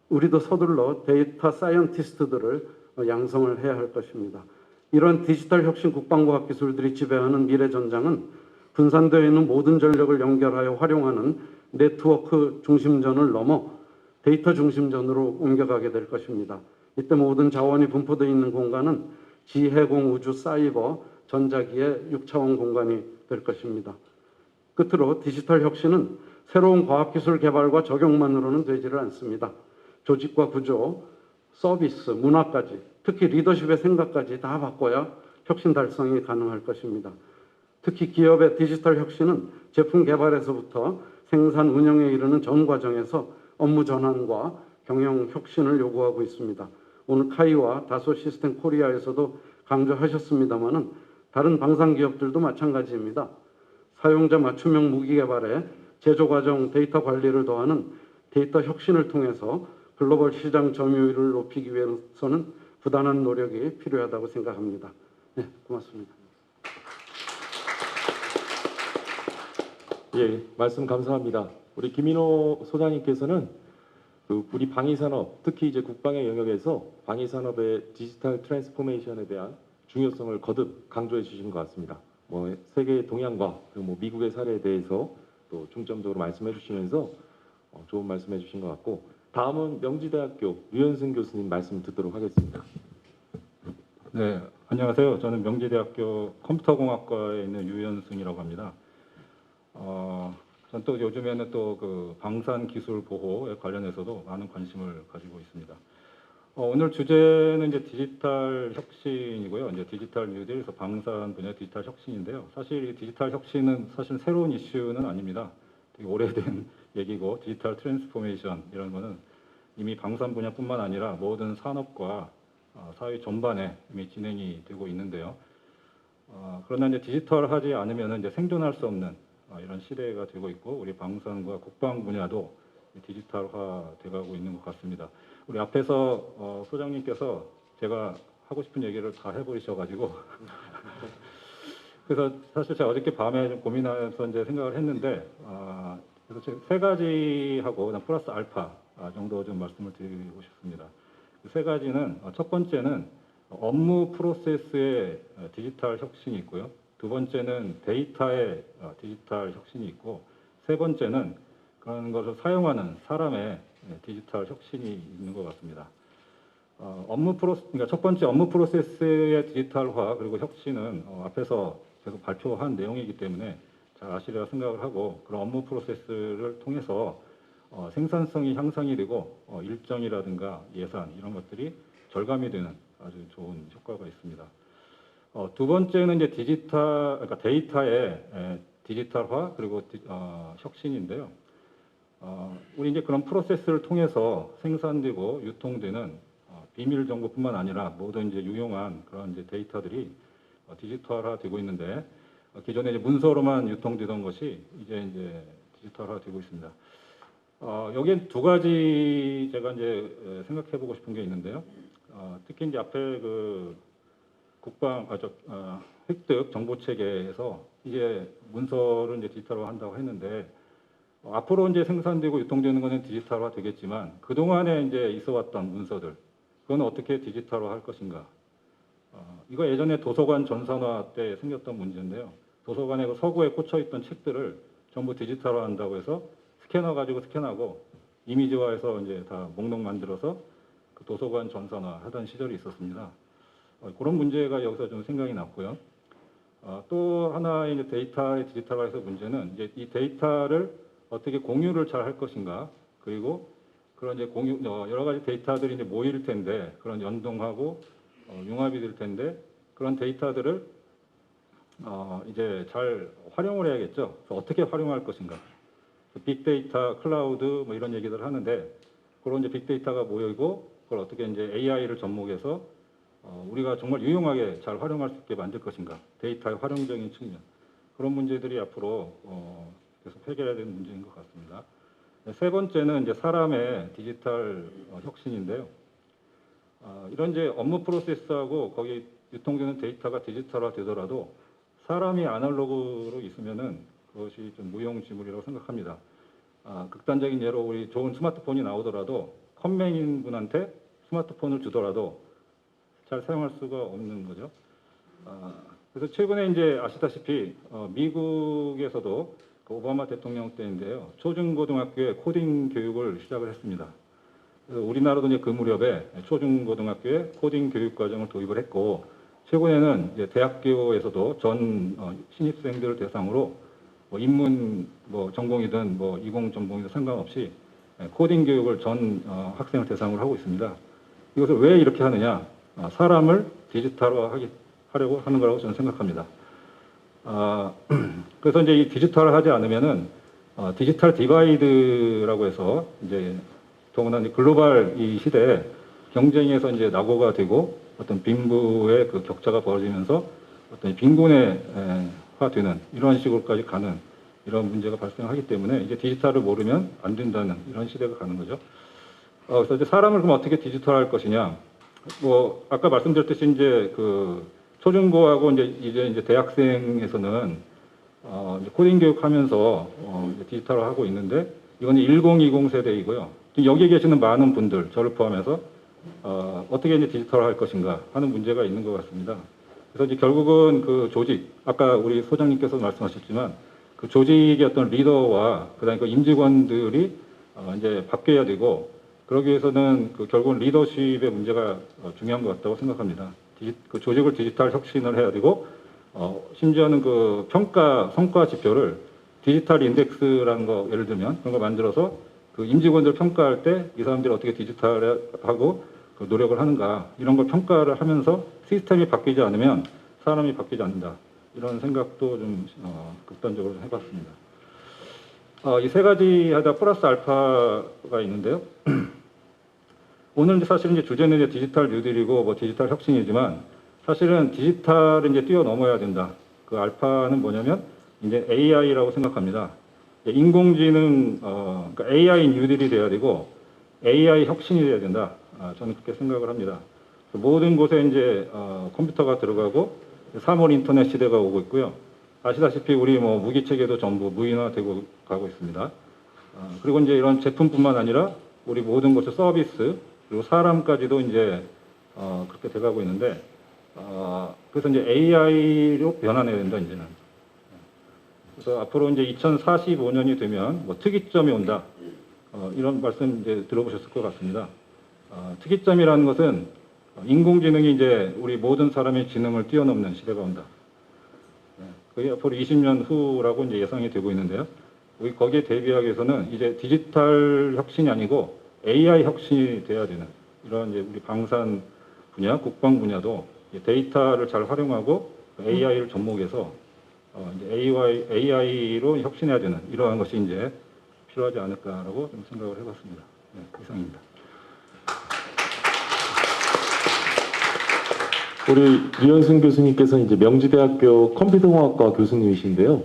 우리도 서둘러 데이터 사이언티스트들을 양성을 해야 할 것입니다. 이런 디지털 혁신 국방과학 기술들이 지배하는 미래 전장은 분산되어 있는 모든 전력을 연결하여 활용하는 네트워크 중심전을 넘어 데이터 중심전으로 옮겨가게 될 것입니다. 이때 모든 자원이 분포되어 있는 공간은 지해공, 우주, 사이버, 전자기의 6차원 공간이 될 것입니다. 끝으로 디지털 혁신은 새로운 과학기술 개발과 적용만으로는 되지를 않습니다. 조직과 구조, 서비스, 문화까지, 특히 리더십의 생각까지 다 바꿔야 혁신 달성이 가능할 것입니다. 특히 기업의 디지털 혁신은 제품 개발에서부터 생산 운영에 이르는 전 과정에서 업무 전환과 경영 혁신을 요구하고 있습니다. 오늘 카이와 다소 시스템 코리아에서도 강조하셨습니다마는 다른 방산 기업들도 마찬가지입니다. 사용자 맞춤형 무기 개발에 제조 과정 데이터 관리를 더하는 데이터 혁신을 통해서 글로벌 시장 점유율을 높이기 위해서는 부단한 노력이 필요하다고 생각합니다. 네, 고맙습니다. 예, 말씀 감사합니다. 우리 김인호 소장님께서는 우리 방위산업, 특히 이제 국방의 영역에서 방위산업의 디지털 트랜스포메이션에 대한 중요성을 거듭 강조해 주신 것 같습니다. 뭐 세계의 동향과 그리고 뭐 미국의 사례에 대해서 또 중점적으로 말씀해 주시면서 좋은 말씀해 주신 것 같고, 다음은 명지대학교 류현승 교수님 말씀 듣도록 하겠습니다. 네, 안녕하세요. 저는 명지대학교 컴퓨터공학과에 있는 유현승이라고 합니다. 전 또 요즘에는 또 그 방산 기술 보호에 관련해서도 많은 관심을 가지고 있습니다. 오늘 주제는 이제 디지털 혁신이고요. 이제 디지털 뉴딜, 그래서 방산 분야 디지털 혁신인데요. 사실 이 디지털 혁신은 사실 새로운 이슈는 아닙니다. 되게 오래된 얘기고, 디지털 트랜스포메이션 이런 거는 이미 방산 분야뿐만 아니라 모든 산업과 사회 전반에 이미 진행이 되고 있는데요. 그러나 이제 디지털하지 않으면 이제 생존할 수 없는 이런 시대가 되고 있고, 우리 방산과 국방 분야도 디지털화 돼가고 있는 것 같습니다. 우리 앞에서 소장님께서 제가 하고 싶은 얘기를 다 해버리셔가지고 그래서 사실 제가 어저께 밤에 좀 고민하면서 이제 생각을 했는데, 그래서 세 가지하고 그냥 플러스 알파 정도 좀 말씀을 드리고 싶습니다. 세 가지는, 첫 번째는 업무 프로세스의 디지털 혁신이 있고요. 두 번째는 데이터의 디지털 혁신이 있고, 세 번째는 그런 것을 사용하는 사람의 디지털 혁신이 있는 것 같습니다. 그러니까 첫 번째 업무 프로세스의 디지털화 그리고 혁신은 앞에서 계속 발표한 내용이기 때문에 잘 아시리라 생각을 하고, 그런 업무 프로세스를 통해서 생산성이 향상이 되고 일정이라든가 예산 이런 것들이 절감이 되는 아주 좋은 효과가 있습니다. 두 번째는 이제 그러니까 데이터의 디지털화 그리고 혁신인데요. 우리 이제 그런 프로세스를 통해서 생산되고 유통되는 비밀 정보뿐만 아니라 모든 이제 유용한 그런 이제 데이터들이 디지털화되고 있는데, 기존에 이제 문서로만 유통되던 것이 이제 디지털화되고 있습니다. 여기엔 두 가지 제가 이제 생각해보고 싶은 게 있는데요. 특히 이제 앞에 그 획득 정보 체계에서 이제 문서를 이제 디지털화 한다고 했는데, 앞으로 이제 생산되고 유통되는 것은 디지털화 되겠지만, 그동안에 이제 있어왔던 문서들, 그건 어떻게 디지털화 할 것인가. 이거 예전에 도서관 전산화 때 생겼던 문제인데요. 도서관에 그 서구에 꽂혀있던 책들을 전부 디지털화 한다고 해서 스캐너 가지고 스캔하고 이미지화해서 이제 다 목록 만들어서 그 도서관 전산화 하던 시절이 있었습니다. 그런 문제가 여기서 좀 생각이 났고요. 또 하나의 이제 데이터의 디지털화에서 문제는 이제 이 데이터를 어떻게 공유를 잘 할 것인가, 그리고 그런 이제 여러 가지 데이터들이 이제 모일 텐데, 그런 연동하고 융합이 될 텐데, 그런 데이터들을 이제 잘 활용을 해야겠죠. 그래서 어떻게 활용할 것인가. 빅데이터, 클라우드 뭐 이런 얘기들 하는데, 그런 이제 빅데이터가 모이고 그걸 어떻게 이제 AI를 접목해서 우리가 정말 유용하게 잘 활용할 수 있게 만들 것인가. 데이터의 활용적인 측면. 그런 문제들이 앞으로 계속 해결해야 되는 문제인 것 같습니다. 세 번째는 이제 사람의 디지털 혁신인데요. 이런 이제 업무 프로세스하고 거기 유통되는 데이터가 디지털화 되더라도 사람이 아날로그로 있으면은 그것이 좀 무용지물이라고 생각합니다. 극단적인 예로 우리 좋은 스마트폰이 나오더라도 컴맹인 분한테 스마트폰을 주더라도 잘 사용할 수가 없는 거죠. 그래서 최근에 이제 아시다시피 미국에서도 그 오바마 대통령 때인데요, 초중고등학교에 코딩 교육을 시작을 했습니다. 그래서 우리나라도 이제 그 무렵에 초중고등학교에 코딩 교육 과정을 도입을 했고, 최근에는 이제 대학교에서도 전 신입생들을 대상으로 뭐 인문 뭐 전공이든 뭐 이공 전공이든 상관없이 코딩 교육을 전 학생을 대상으로 하고 있습니다. 이것을 왜 이렇게 하느냐? 사람을 디지털화하려고 하는 거라고 저는 생각합니다. 그래서 이제 이 디지털을 하지 않으면은 디지털 디바이드라고 해서 이제 더구나 글로벌 이 시대에 경쟁에서 이제 낙오가 되고 어떤 빈부의 그 격차가 벌어지면서 어떤 빈곤화되는 이런 식으로까지 가는 이런 문제가 발생하기 때문에 이제 디지털을 모르면 안 된다는 이런 시대가 가는 거죠. 그래서 이제 사람을 그럼 어떻게 디지털할 것이냐? 뭐 아까 말씀드렸듯이 이제 그 초중고하고 이제 대학생에서는 이제 코딩 교육하면서 이제 디지털화하고 있는데 이건 1020 세대이고요. 여기에 계시는 많은 분들 저를 포함해서 어떻게 이제 디지털화할 것인가 하는 문제가 있는 것 같습니다. 그래서 이제 결국은 그 조직, 아까 우리 소장님께서 말씀하셨지만 그 조직의 어떤 리더와 그다음에 그 임직원들이 이제 바뀌어야 되고, 그러기 위해서는 그 결국은 리더십의 문제가 중요한 것 같다고 생각합니다. 그 조직을 디지털 혁신을 해야 되고, 심지어는 그 평가 성과 지표를 디지털 인덱스라는 거 예를 들면 그런 거 만들어서 그 임직원들 평가할 때 이 사람들이 어떻게 디지털하고 그 노력을 하는가 이런 걸 평가를 하면서 시스템이 바뀌지 않으면 사람이 바뀌지 않는다, 이런 생각도 좀 극단적으로 좀 해봤습니다. 이 세 가지 하다 플러스 알파가 있는데요. 오늘 사실은 이제 주제는 이제 디지털 뉴딜이고 뭐 디지털 혁신이지만 사실은 디지털을 이제 뛰어넘어야 된다. 그 알파는 뭐냐면 이제 AI라고 생각합니다. 인공지능, 그러니까 AI 뉴딜이 돼야 되고 AI 혁신이 돼야 된다. 저는 그렇게 생각을 합니다. 모든 곳에 이제 컴퓨터가 들어가고 3월 인터넷 시대가 오고 있고요. 아시다시피 우리 뭐 무기 체계도 전부 무인화되고 가고 있습니다. 그리고 이제 이런 제품뿐만 아니라 우리 모든 곳의 서비스 그리고 사람까지도 이제 그렇게 돼가고 있는데, 그래서 이제 AI로 변환해야 된다 이제는. 그래서 앞으로 이제 2045년이 되면 뭐 특이점이 온다. 이런 말씀 이제 들어보셨을 것 같습니다. 특이점이라는 것은 인공지능이 이제 우리 모든 사람의 지능을 뛰어넘는 시대가 온다. 그게 앞으로 20년 후라고 이제 예상이 되고 있는데요. 우리 거기에 대비하기 위해서는 이제 디지털 혁신이 아니고 AI 혁신이 돼야 되는 이런 이제 우리 방산 분야, 국방 분야도 데이터를 잘 활용하고 AI를 접목해서 이제 AI로 혁신해야 되는 이러한 것이 이제 필요하지 않을까라고 좀 생각을 해봤습니다. 네, 이상입니다. 우리 류현승 교수님께서는 이제 명지대학교 컴퓨터공학과 교수님이신데요.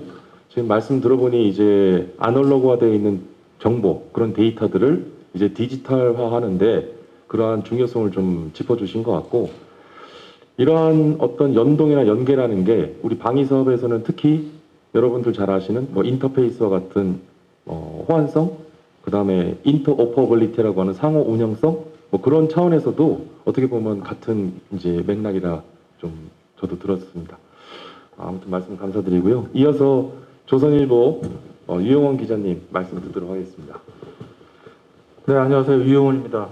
지금 말씀 들어보니 이제 아날로그화되어 있는 정보, 그런 데이터들을 이제 디지털화하는데 그러한 중요성을 좀 짚어주신 것 같고, 이러한 어떤 연동이나 연계라는 게 우리 방위 사업에서는 특히 여러분들 잘 아시는 뭐 인터페이스와 같은 호환성, 그 다음에 인터오퍼빌리티라고 하는 상호 운영성, 뭐 그런 차원에서도 어떻게 보면 같은 이제 맥락이라 좀 저도 들었습니다. 아무튼 말씀 감사드리고요. 이어서 조선일보 유영원 기자님 말씀 듣도록 하겠습니다. 네, 안녕하세요. 유영원입니다.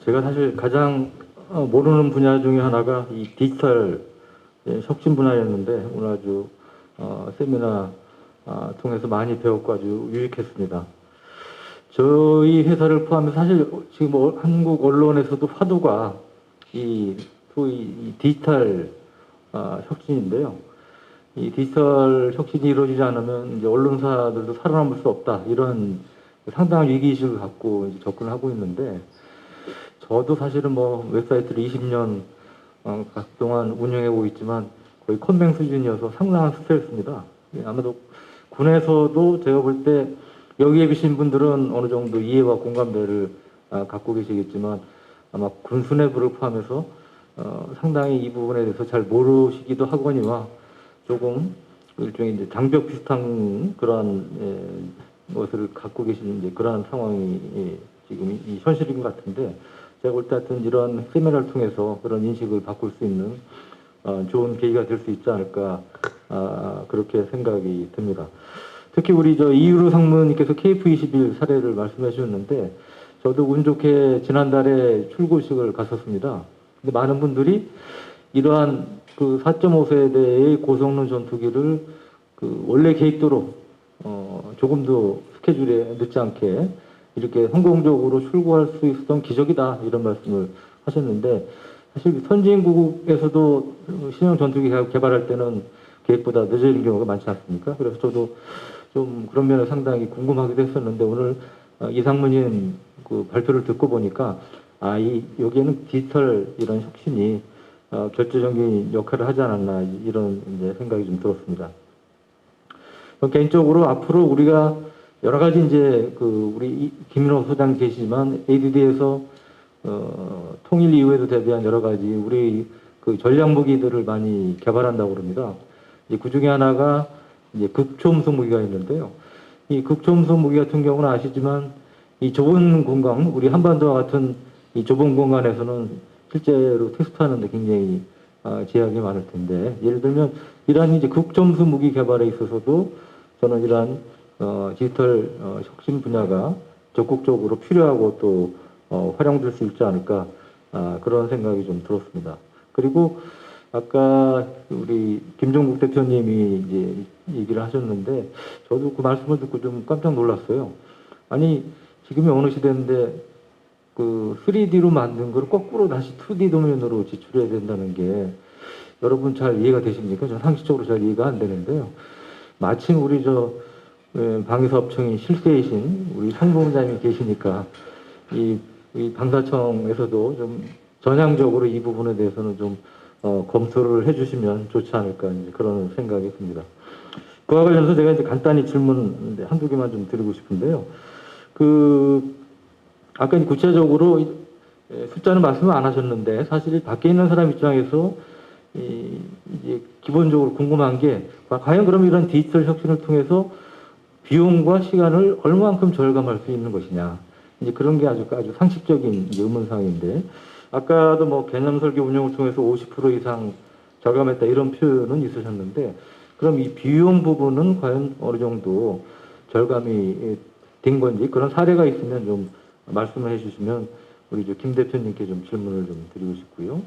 제가 사실 가장 모르는 분야 중에 하나가 이 디지털 혁신 분야였는데 오늘 아주 세미나 통해서 많이 배웠고 아주 유익했습니다. 저희 회사를 포함해서 사실 지금 한국 언론에서도 화두가 소위 이 디지털 혁신인데요. 이 디지털 혁신이 이루어지지 않으면 이제 언론사들도 살아남을 수 없다, 이런 상당한 위기의식을 갖고 이제 접근을 하고 있는데, 저도 사실은 뭐 웹사이트를 20년 동안 운영해오고 있지만 거의 컴맹 수준이어서 상당한 스트레스입니다. 아마도 군에서도 제가 볼 때 여기에 계신 분들은 어느 정도 이해와 공감대를 갖고 계시겠지만 아마 군 수뇌부를 포함해서 상당히 이 부분에 대해서 잘 모르시기도 하거니와 조금 일종의 이제 장벽 비슷한 그러한 것을 갖고 계신 이제 그러한 상황이 지금 이 현실인 것 같은데 제가 볼 때 하여튼 이런 세미나를 통해서 그런 인식을 바꿀 수 있는 좋은 계기가 될 수 있지 않을까 그렇게 생각이 듭니다. 특히 우리 이유로 상무님께서 KF21 사례를 말씀해 주셨는데 저도 운 좋게 지난달에 출고식을 갔었습니다. 근데 많은 분들이 이러한 그 4.5세대의 고성능 전투기를 그 원래 계획대로 조금도 스케줄에 늦지 않게 이렇게 성공적으로 출고할 수 있었던 기적이다 이런 말씀을 하셨는데 사실 선진국에서도 신형 전투기 개발할 때는 계획보다 늦어지는 경우가 많지 않습니까? 그래서 저도 좀 그런 면에 상당히 궁금하기도 했었는데 오늘 이상문인 그 발표를 듣고 보니까 여기에는 디지털 이런 혁신이 결정적인 역할을 하지 않았나 이런 이제 생각이 좀 들었습니다. 개인적으로 앞으로 우리가 여러 가지 이제 그 우리 김인호 소장 계시지만 ADD에서 통일 이후에도 대비한 여러 가지 우리 그 전략 무기들을 많이 개발한다고 그럽니다. 그 중에 하나가 이제 극초음속 무기가 있는데요. 이 극초음속 무기 같은 경우는 아시지만 이 좁은 공간, 우리 한반도와 같은 이 좁은 공간에서는 실제로 테스트하는데 굉장히 제약이 많을 텐데 예를 들면 이러한 이제 극초음속 무기 개발에 있어서도 저는 이러한 디지털 혁신 분야가 적극적으로 필요하고 또 활용될 수 있지 않을까 그런 생각이 좀 들었습니다. 그리고 아까 우리 김종국 대표님이 이제 얘기를 하셨는데 저도 그 말씀을 듣고 좀 깜짝 놀랐어요. 아니 지금이 어느 시대인데 그 3D로 만든 걸 거꾸로 다시 2D 도면으로 지출해야 된다는 게 여러분 잘 이해가 되십니까? 저는 상식적으로 잘 이해가 안 되는데요. 마침 우리 방위사업청이 실세이신 우리 성공자님이 계시니까 이 방사청에서도 좀 전향적으로 이 부분에 대해서는 좀 검토를 해주시면 좋지 않을까 이제 그런 생각이 듭니다. 그와 관련해서 제가 이제 간단히 질문 한두 개만 좀 드리고 싶은데요. 아까 구체적으로 숫자는 말씀을 안 하셨는데 사실 밖에 있는 사람 입장에서 이제 기본적으로 궁금한 게 과연 그럼 이런 디지털 혁신을 통해서 비용과 시간을 얼마만큼 절감할 수 있는 것이냐 이제 그런 게 아주 상식적인 의문사항인데 아까도 뭐 개념 설계 운영을 통해서 50% 이상 절감했다 이런 표현은 있으셨는데 그럼 이 비용 부분은 과연 어느 정도 절감이 된 건지 그런 사례가 있으면 좀 말씀을 해주시면 우리 김 대표님께 좀 질문을 좀 드리고 싶고요.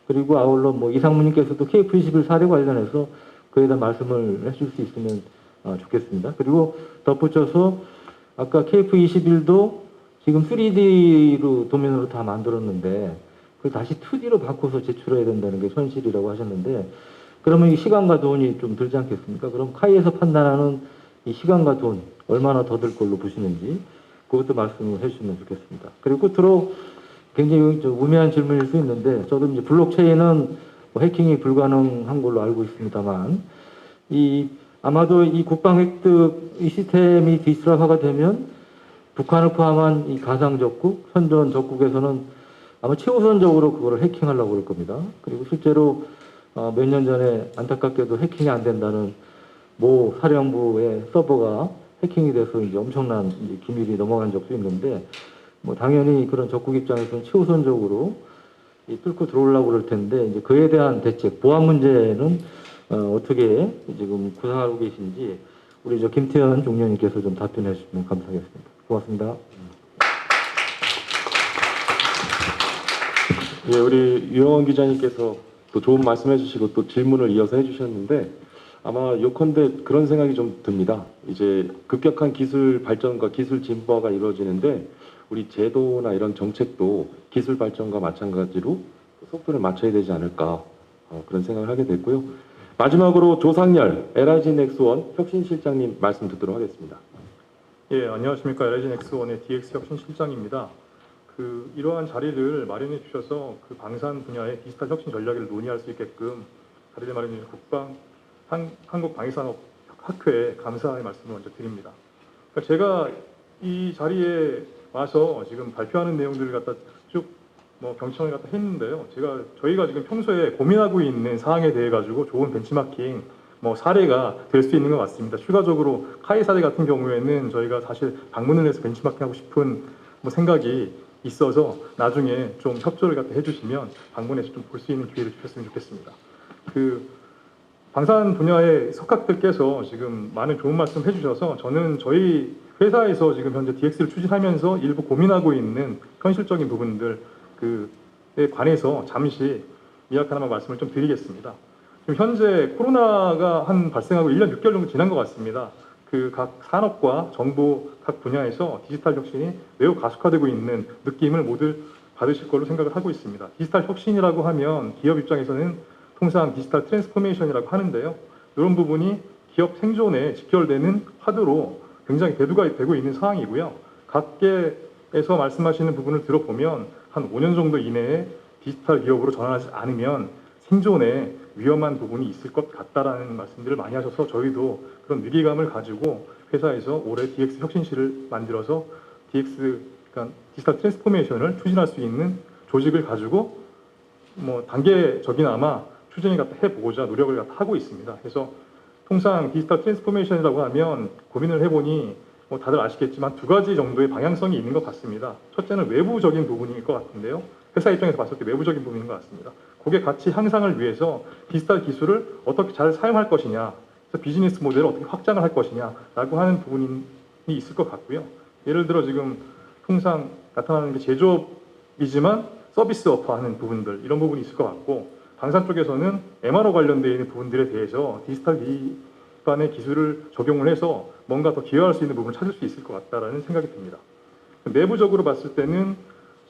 그리고 아울러 뭐 이상무님께서도 KF21 사례 관련해서 그에 대한 말씀을 해줄 수 있으면 좋겠습니다. 그리고 덧붙여서 아까 KF21도 지금 3D로 도면으로 다 만들었는데 그걸 다시 2D로 바꿔서 제출해야 된다는 게 현실이라고 하셨는데 그러면 이 시간과 돈이 좀 들지 않겠습니까? 그럼 카이에서 판단하는 이 시간과 돈 얼마나 더 들 걸로 보시는지 그것도 말씀을 해주시면 좋겠습니다. 그리고 끝으로 굉장히 좀 우매한 질문일 수 있는데 저도 이제 블록체인은 뭐 해킹이 불가능한 걸로 알고 있습니다만 아마도 이 국방 획득 이 시스템이 디지털화가 되면 북한을 포함한 이 가상 적국, 선전 적국에서는 아마 최우선적으로 그거를 해킹하려고 그럴 겁니다. 그리고 실제로 몇 년 전에 안타깝게도 해킹이 안 된다는 모 사령부의 서버가 해킹이 돼서 이제 엄청난 이제 기밀이 넘어간 적도 있는데 뭐 당연히 그런 적국 입장에서는 최우선적으로 뚫고 들어오려고 그럴 텐데 이제 그에 대한 대책, 보안 문제는 어떻게 지금 구상하고 계신지 우리 김태현 종련님께서 좀 답변해 주시면 감사하겠습니다. 고맙습니다. 예, 우리 유영원 기자님께서 또 좋은 말씀해 주시고 또 질문을 이어서 해주셨는데 아마 요컨대 그런 생각이 좀 듭니다. 이제 급격한 기술 발전과 기술 진보가 이루어지는데 우리 제도나 이런 정책도 기술 발전과 마찬가지로 속도를 맞춰야 되지 않을까 그런 생각을 하게 됐고요. 마지막으로 조상열 LIG 넥스원 혁신실장님 말씀 듣도록 하겠습니다. 예, 안녕하십니까. LIG 넥스원의 DX 혁신실장입니다. 이러한 자리를 마련해 주셔서 방산 분야의 디지털 혁신 전략을 논의할 수 있게끔 자리를 마련해 주신 한국방위산업학회에 감사의 말씀을 먼저 드립니다. 그러니까 제가 이 자리에 와서 지금 발표하는 내용들을 갖다 쭉 경청을 갖다 했는데요. 저희가 지금 평소에 고민하고 있는 사항에 대해 가지고 좋은 벤치마킹 사례가 될 수 있는 것 같습니다. 추가적으로 카이 사례 같은 경우에는 저희가 사실 방문을 해서 벤치마킹하고 싶은 뭐 생각이 있어서 나중에 좀 협조를 갖다 해주시면 방문해서 좀 볼 수 있는 기회를 주셨으면 좋겠습니다. 그 방산 분야의 석학들께서 지금 많은 좋은 말씀 해주셔서 저는 저희 회사에서 지금 현재 DX를 추진하면서 일부 고민하고 있는 현실적인 부분들 그에 관해서 잠시 이야기 하나만 말씀을 좀 드리겠습니다. 지금 현재 코로나가 한 발생하고 1년 6개월 정도 지난 것 같습니다. 그 각 산업과 정보 각 분야에서 디지털 혁신이 매우 가속화되고 있는 느낌을 모두 받으실 걸로 생각을 하고 있습니다. 디지털 혁신이라고 하면 기업 입장에서는 통상 디지털 트랜스포메이션이라고 하는데요. 이런 부분이 기업 생존에 직결되는 화두로 굉장히 대두가 되고 있는 상황이고요. 각계에서 말씀하시는 부분을 들어보면 한 5년 정도 이내에 디지털 기업으로 전환하지 않으면 생존에 위험한 부분이 있을 것 같다라는 말씀들을 많이 하셔서 저희도 그런 위기감을 가지고 회사에서 올해 DX 혁신실을 만들어서 DX, 그러니까 디지털 트랜스포메이션을 추진할 수 있는 조직을 가지고 뭐 단계적이나마 추진을 갖다 해보고자 노력을 갖다 하고 있습니다. 그래서 통상 디지털 트랜스포메이션이라고 하면 고민을 해보니 뭐 다들 아시겠지만 두 가지 정도의 방향성이 있는 것 같습니다. 첫째는 외부적인 부분일 것 같은데요. 회사 입장에서 봤을 때 외부적인 부분인 것 같습니다. 고객 가치 향상을 위해서 디지털 기술을 어떻게 잘 사용할 것이냐, 그래서 비즈니스 모델을 어떻게 확장을 할 것이냐라고 하는 부분이 있을 것 같고요. 예를 들어 지금 통상 나타나는 게 제조업이지만 서비스업화하는 부분들 이런 부분이 있을 것 같고 방산 쪽에서는 MRO 관련되어 있는 부분들에 대해서 디지털 기반의 기술을 적용을 해서 뭔가 더 기여할 수 있는 부분을 찾을 수 있을 것 같다라는 생각이 듭니다. 내부적으로 봤을 때는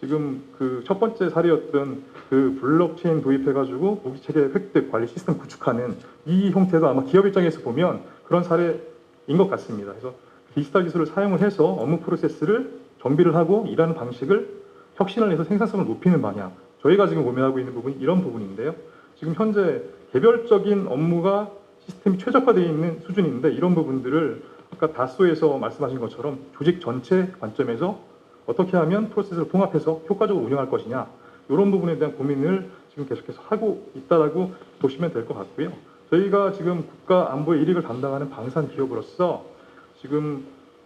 지금 그 첫 번째 사례였던 그 블록체인 도입해가지고 무기체계 획득 관리 시스템 구축하는 이 형태도 아마 기업 입장에서 보면 그런 사례인 것 같습니다. 그래서 디지털 기술을 사용을 해서 업무 프로세스를 정비를 하고 일하는 방식을 혁신을 해서 생산성을 높이는 방향. 저희가 지금 고민하고 있는 부분이 이런 부분인데요. 지금 현재 개별적인 업무가 시스템이 최적화되어 있는 수준인데 이런 부분들을 아까 다소에서 말씀하신 것처럼 조직 전체 관점에서 어떻게 하면 프로세스를 통합해서 효과적으로 운영할 것이냐 이런 부분에 대한 고민을 지금 계속해서 하고 있다라고 보시면 될 것 같고요. 저희가 지금 국가 안보의 일익을 담당하는 방산 기업으로서 지금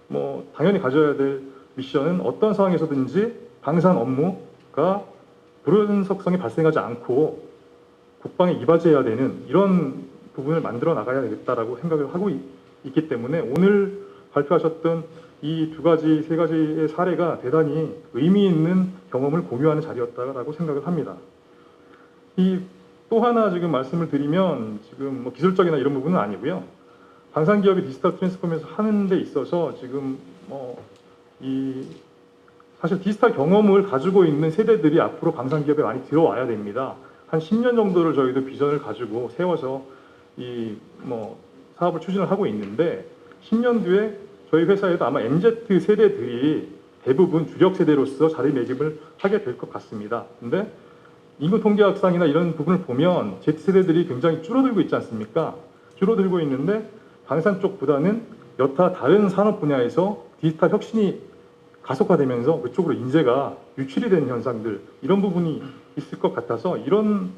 뭐 당연히 가져야 될 미션은 어떤 상황에서든지 방산 업무가 불분석성이 발생하지 않고 국방에 이바지해야 되는 이런 부분을 만들어 나가야 되겠다라고 생각을 하고 있기 때문에 오늘 발표하셨던 이 두 가지, 세 가지의 사례가 대단히 의미 있는 경험을 공유하는 자리였다라고 생각을 합니다. 이 또 하나 지금 말씀을 드리면 지금 뭐 기술적이나 이런 부분은 아니고요. 방산 기업이 디지털 트랜스포메이션 하는 데 있어서 지금 사실 디지털 경험을 가지고 있는 세대들이 앞으로 방산 기업에 많이 들어와야 됩니다. 한 10년 정도를 저희도 비전을 가지고 세워서 이 사업을 추진을 하고 있는데 10년 뒤에 저희 회사에도 아마 MZ 세대들이 대부분 주력 세대로서 자리매김을 하게 될 것 같습니다. 근데 인구 통계학상이나 이런 부분을 보면 Z세대들이 굉장히 줄어들고 있지 않습니까? 줄어들고 있는데 방산 쪽보다는 여타 다른 산업 분야에서 디지털 혁신이 가속화되면서 그쪽으로 인재가 유출이 되는 현상들 이런 부분이 있을 것 같아서 이런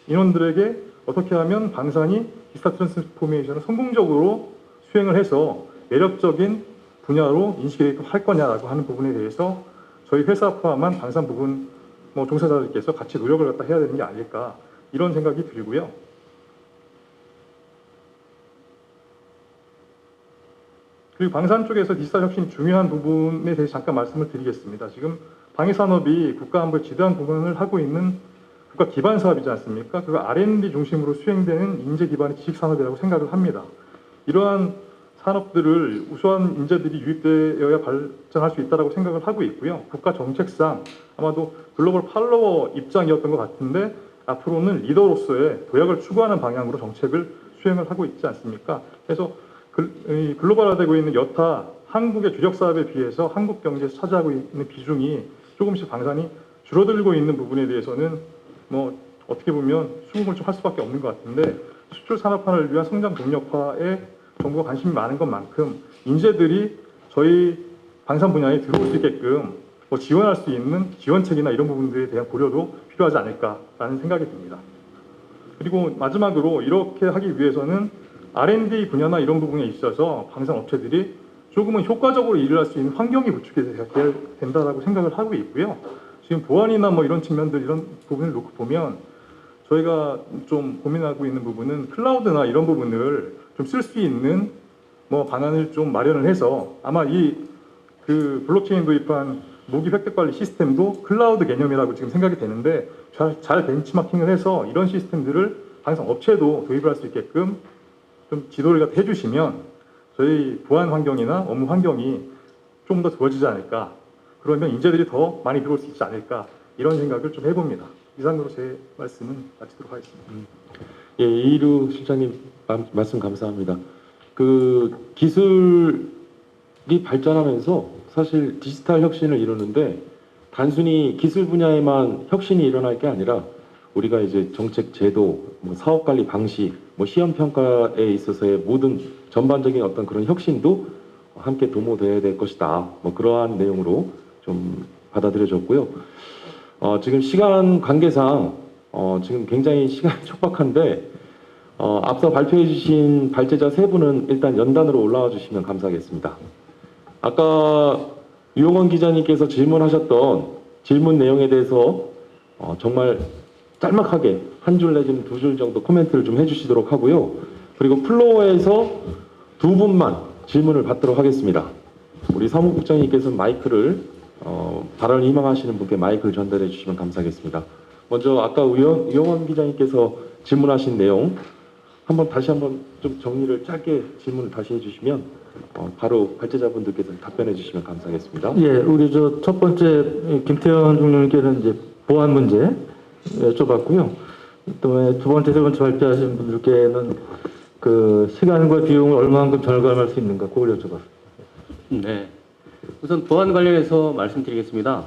인원들에게 어떻게 하면 방산이 디지털 트랜스포메이션을 성공적으로 수행을 해서 매력적인 분야로 인식을 할 거냐라고 하는 부분에 대해서 저희 회사 포함한 방산 부분 종사자들께서 같이 노력을 갖다 해야 되는 게 아닐까 이런 생각이 들고요. 그리고 방산 쪽에서 디지털 혁신이 중요한 부분에 대해서 잠깐 말씀을 드리겠습니다. 지금 방위산업이 국가안보에 지대한 부분을 하고 있는 국가 기반 사업이지 않습니까? 그거 R&D 중심으로 수행되는 인재 기반의 지식산업이라고 생각을 합니다. 이러한 산업들을 우수한 인재들이 유입되어야 발전할 수 있다고 생각을 하고 있고요. 국가 정책상 아마도 글로벌 팔로워 입장이었던 것 같은데 앞으로는 리더로서의 도약을 추구하는 방향으로 정책을 수행을 하고 있지 않습니까? 그래서 글로벌화되고 있는 여타 한국의 주력 사업에 비해서 한국 경제에서 차지하고 있는 비중이 조금씩 방산이 줄어들고 있는 부분에 대해서는 어떻게 보면 수긍을 좀 할 수밖에 없는 것 같은데 수출 산업화를 위한 성장 동력화에 정부가 관심이 많은 것만큼 인재들이 저희 방산 분야에 들어올 수 있게끔 지원할 수 있는 지원책이나 이런 부분들에 대한 고려도 필요하지 않을까라는 생각이 듭니다. 그리고 마지막으로 이렇게 하기 위해서는 R&D 분야나 이런 부분에 있어서 방산 업체들이 조금은 효과적으로 일을 할 수 있는 환경이 구축돼야 된다라고 생각을 하고 있고요. 지금 보안이나 뭐 이런 측면들 이런 부분을 놓고 보면 저희가 좀 고민하고 있는 부분은 클라우드나 이런 부분을 좀 쓸 수 있는 뭐 방안을 좀 마련을 해서 아마 그 블록체인 도입한 무기 획득 관리 시스템도 클라우드 개념이라고 지금 생각이 되는데 잘 벤치마킹을 해서 이런 시스템들을 항상 업체도 도입을 할 수 있게끔 좀 지도를 해주시면 저희 보안 환경이나 업무 환경이 좀 더 좋아지지 않을까. 그러면 인재들이 더 많이 들어올 수 있지 않을까. 이런 생각을 좀 해봅니다. 이상으로 제 말씀은 마치도록 하겠습니다. 예, 이루 실장님 말씀 감사합니다. 그 기술이 발전하면서 사실 디지털 혁신을 이루는데 단순히 기술 분야에만 혁신이 일어날 게 아니라 우리가 이제 정책 제도, 뭐 사업 관리 방식, 뭐 시험 평가에 있어서의 모든 전반적인 어떤 그런 혁신도 함께 도모돼야 될 것이다. 뭐 그러한 내용으로 좀 받아들여졌고요. 지금 시간 관계상 지금 굉장히 시간이 촉박한데 앞서 발표해 주신 발제자 세 분은 일단 연단으로 올라와 주시면 감사하겠습니다. 아까 유용원 기자님께서 질문하셨던 질문 내용에 대해서 정말 짤막하게 한 줄 내지는 두 줄 정도 코멘트를 좀 해주시도록 하고요. 그리고 플로어에서 두 분만 질문을 받도록 하겠습니다. 우리 사무국장님께서 마이크를 발언을 희망하시는 분께 마이크를 전달해 주시면 감사하겠습니다. 먼저 아까 유용원 기자님께서 질문하신 내용 다시 한번 좀 정리를 짧게 질문을 다시 해주시면 바로 발제자분들께서 답변해 주시면 감사하겠습니다. 예, 우리 첫 번째 김태현 중령님께는 이제 보안 문제 여쭤봤고요. 또 두 번째, 세 번째 발표하신 분들께는 그 시간과 비용을 얼마만큼 절감할 수 있는가 그걸 여쭤봤습니다. 네. 우선 보안 관련해서 말씀드리겠습니다.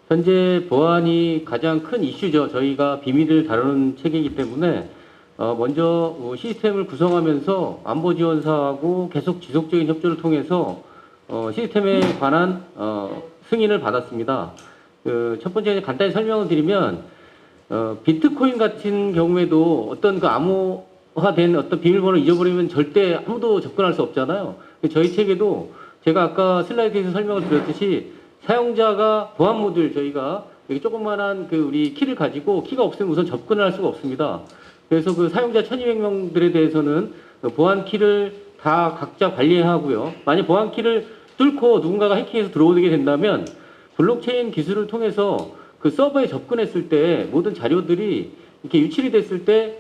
현재 보안이 가장 큰 이슈죠. 저희가 비밀을 다루는 체계이기 때문에 먼저 시스템을 구성하면서 안보지원사하고 계속 지속적인 협조를 통해서 시스템에 관한 승인을 받았습니다. 첫 번째 간단히 설명을 드리면 비트코인 같은 경우에도 어떤 그 암호화된 어떤 비밀번호를 잊어버리면 절대 아무도 접근할 수 없잖아요. 저희 체계도 제가 아까 슬라이드에서 설명을 드렸듯이 사용자가 보안 모듈 저희가 여기 조그만한 그 우리 키를 가지고 키가 없으면 우선 접근을 할 수가 없습니다. 그래서 그 사용자 1200명들에 대해서는 보안 키를 다 각자 관리하고요. 만약 보안 키를 뚫고 누군가가 해킹해서 들어오게 된다면 블록체인 기술을 통해서 그 서버에 접근했을 때 모든 자료들이 이렇게 유출이 됐을 때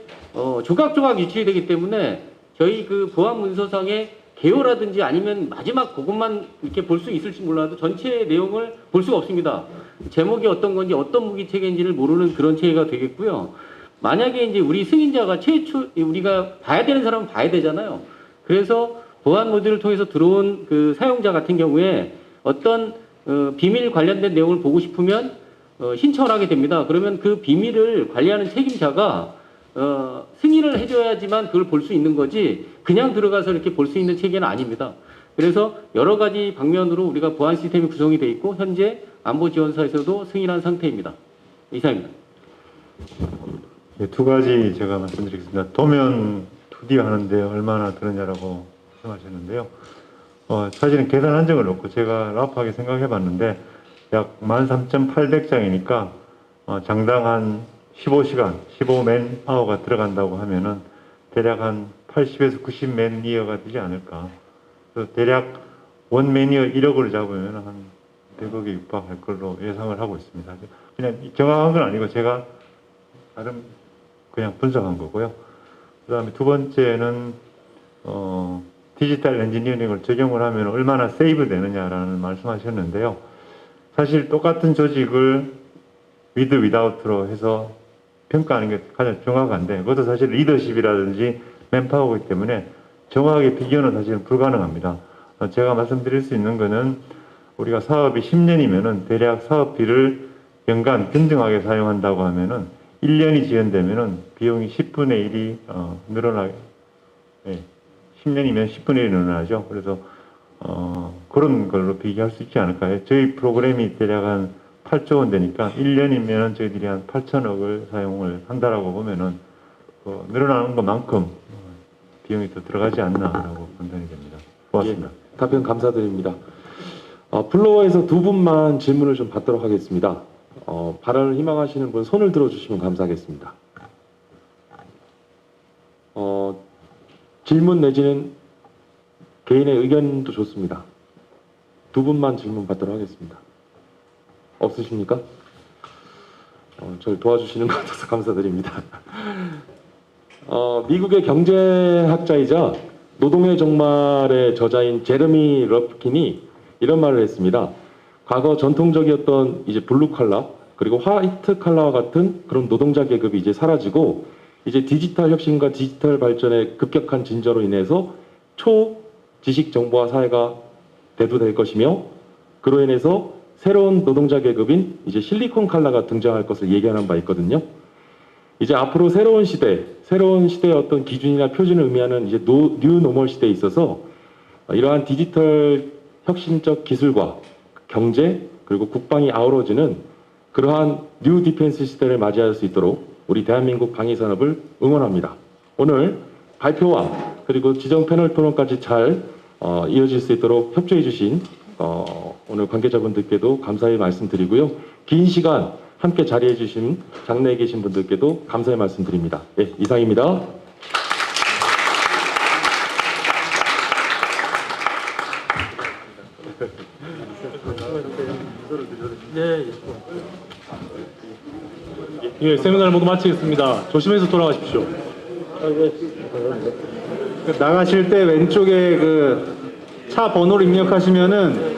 조각조각 유출이 되기 때문에 저희 그 보안 문서상에 개요라든지 아니면 마지막 그것만 이렇게 볼 수 있을지 몰라도 전체 내용을 볼 수가 없습니다. 제목이 어떤 건지 어떤 무기 체계인지를 모르는 그런 체계가 되겠고요. 만약에 이제 우리 승인자가 우리가 봐야 되는 사람은 봐야 되잖아요. 그래서 보안 모듈을 통해서 들어온 그 사용자 같은 경우에 어떤 비밀 관련된 내용을 보고 싶으면 신청을 하게 됩니다. 그러면 그 비밀을 관리하는 책임자가 승인을 해줘야지만 그걸 볼 수 있는 거지 그냥 들어가서 이렇게 볼 수 있는 체계는 아닙니다. 그래서 여러 가지 방면으로 우리가 보안 시스템이 구성이 되어 있고 현재 안보지원사에서도 승인한 상태입니다. 이상입니다. 네, 두 가지 제가 말씀드리겠습니다. 도면 2D 하는데 얼마나 들었냐라고 말씀하셨는데요. 사실은 계산 한정을 놓고 제가 라프하게 생각해 봤는데 약 13,800장이니까 장당 한 15시간, 15맨 아워가 들어간다고 하면은 대략 한 80에서 90맨 이어가 되지 않을까. 그래서 대략 원 매니어 1억을 잡으면 한 100억에 육박할 걸로 예상을 하고 있습니다. 그냥 정확한 건 아니고 제가 나름 그냥 분석한 거고요. 그 다음에 두 번째는 디지털 엔지니어링을 적용을 하면 얼마나 세이브 되느냐라는 말씀하셨는데요. 사실 똑같은 조직을 with, without로 해서 평가하는 게 가장 정확한데 그것도 사실 리더십이라든지 맨파워이기 때문에 정확하게 비교는 사실은 불가능합니다. 제가 말씀드릴 수 있는 거는 우리가 사업이 10년이면은 대략 사업비를 연간 균등하게 사용한다고 하면은 1년이 지연되면은 비용이 10분의 1이 늘어나게, 네, 10년이면 10분의 1이 늘어나죠. 그래서 그런 걸로 비교할 수 있지 않을까요? 저희 프로그램이 대략 한 8조 원 되니까 1년이면 저희들이 한 8천억을 사용을 한다라고 보면은 늘어나는 것만큼 비용이 더 들어가지 않나라고 판단이 됩니다. 고맙습니다. 예, 답변 감사드립니다. 플로어에서 두 분만 질문을 좀 받도록 하겠습니다. 발언을 희망하시는 분 손을 들어주시면 감사하겠습니다. 질문 내지는 개인의 의견도 좋습니다. 두 분만 질문 받도록 하겠습니다. 없으십니까? 저를 도와주시는 것 같아서 감사드립니다. 미국의 경제학자이자 노동의 종말의 저자인 제레미 러프킨이 이런 말을 했습니다. 과거 전통적이었던 이제 블루 칼라 그리고 화이트 칼라와 같은 그런 노동자 계급이 이제 사라지고 이제 디지털 혁신과 디지털 발전의 급격한 진저로 인해서 초지식 정보화 사회가 대두될 것이며 그로 인해서 새로운 노동자 계급인 이제 실리콘 칼라가 등장할 것을 예견한 바 있거든요. 이제 앞으로 새로운 시대의 어떤 기준이나 표준을 의미하는 이제 뉴 노멀 시대에 있어서 이러한 디지털 혁신적 기술과 경제 그리고 국방이 아우러지는 그러한 뉴 디펜스 시대를 맞이할 수 있도록 우리 대한민국 방위 산업을 응원합니다. 오늘 발표와 그리고 지정 패널 토론까지 잘 이어질 수 있도록 협조해 주신 오늘 관계자분들께도 감사의 말씀드리고요. 긴 시간 함께 자리해 주신 장내에 계신 분들께도 감사의 말씀드립니다. 예, 이상입니다. 예, 세미나를 모두 마치겠습니다. 조심해서 돌아가십시오. 나가실 때 왼쪽에 그 차 번호를 입력하시면은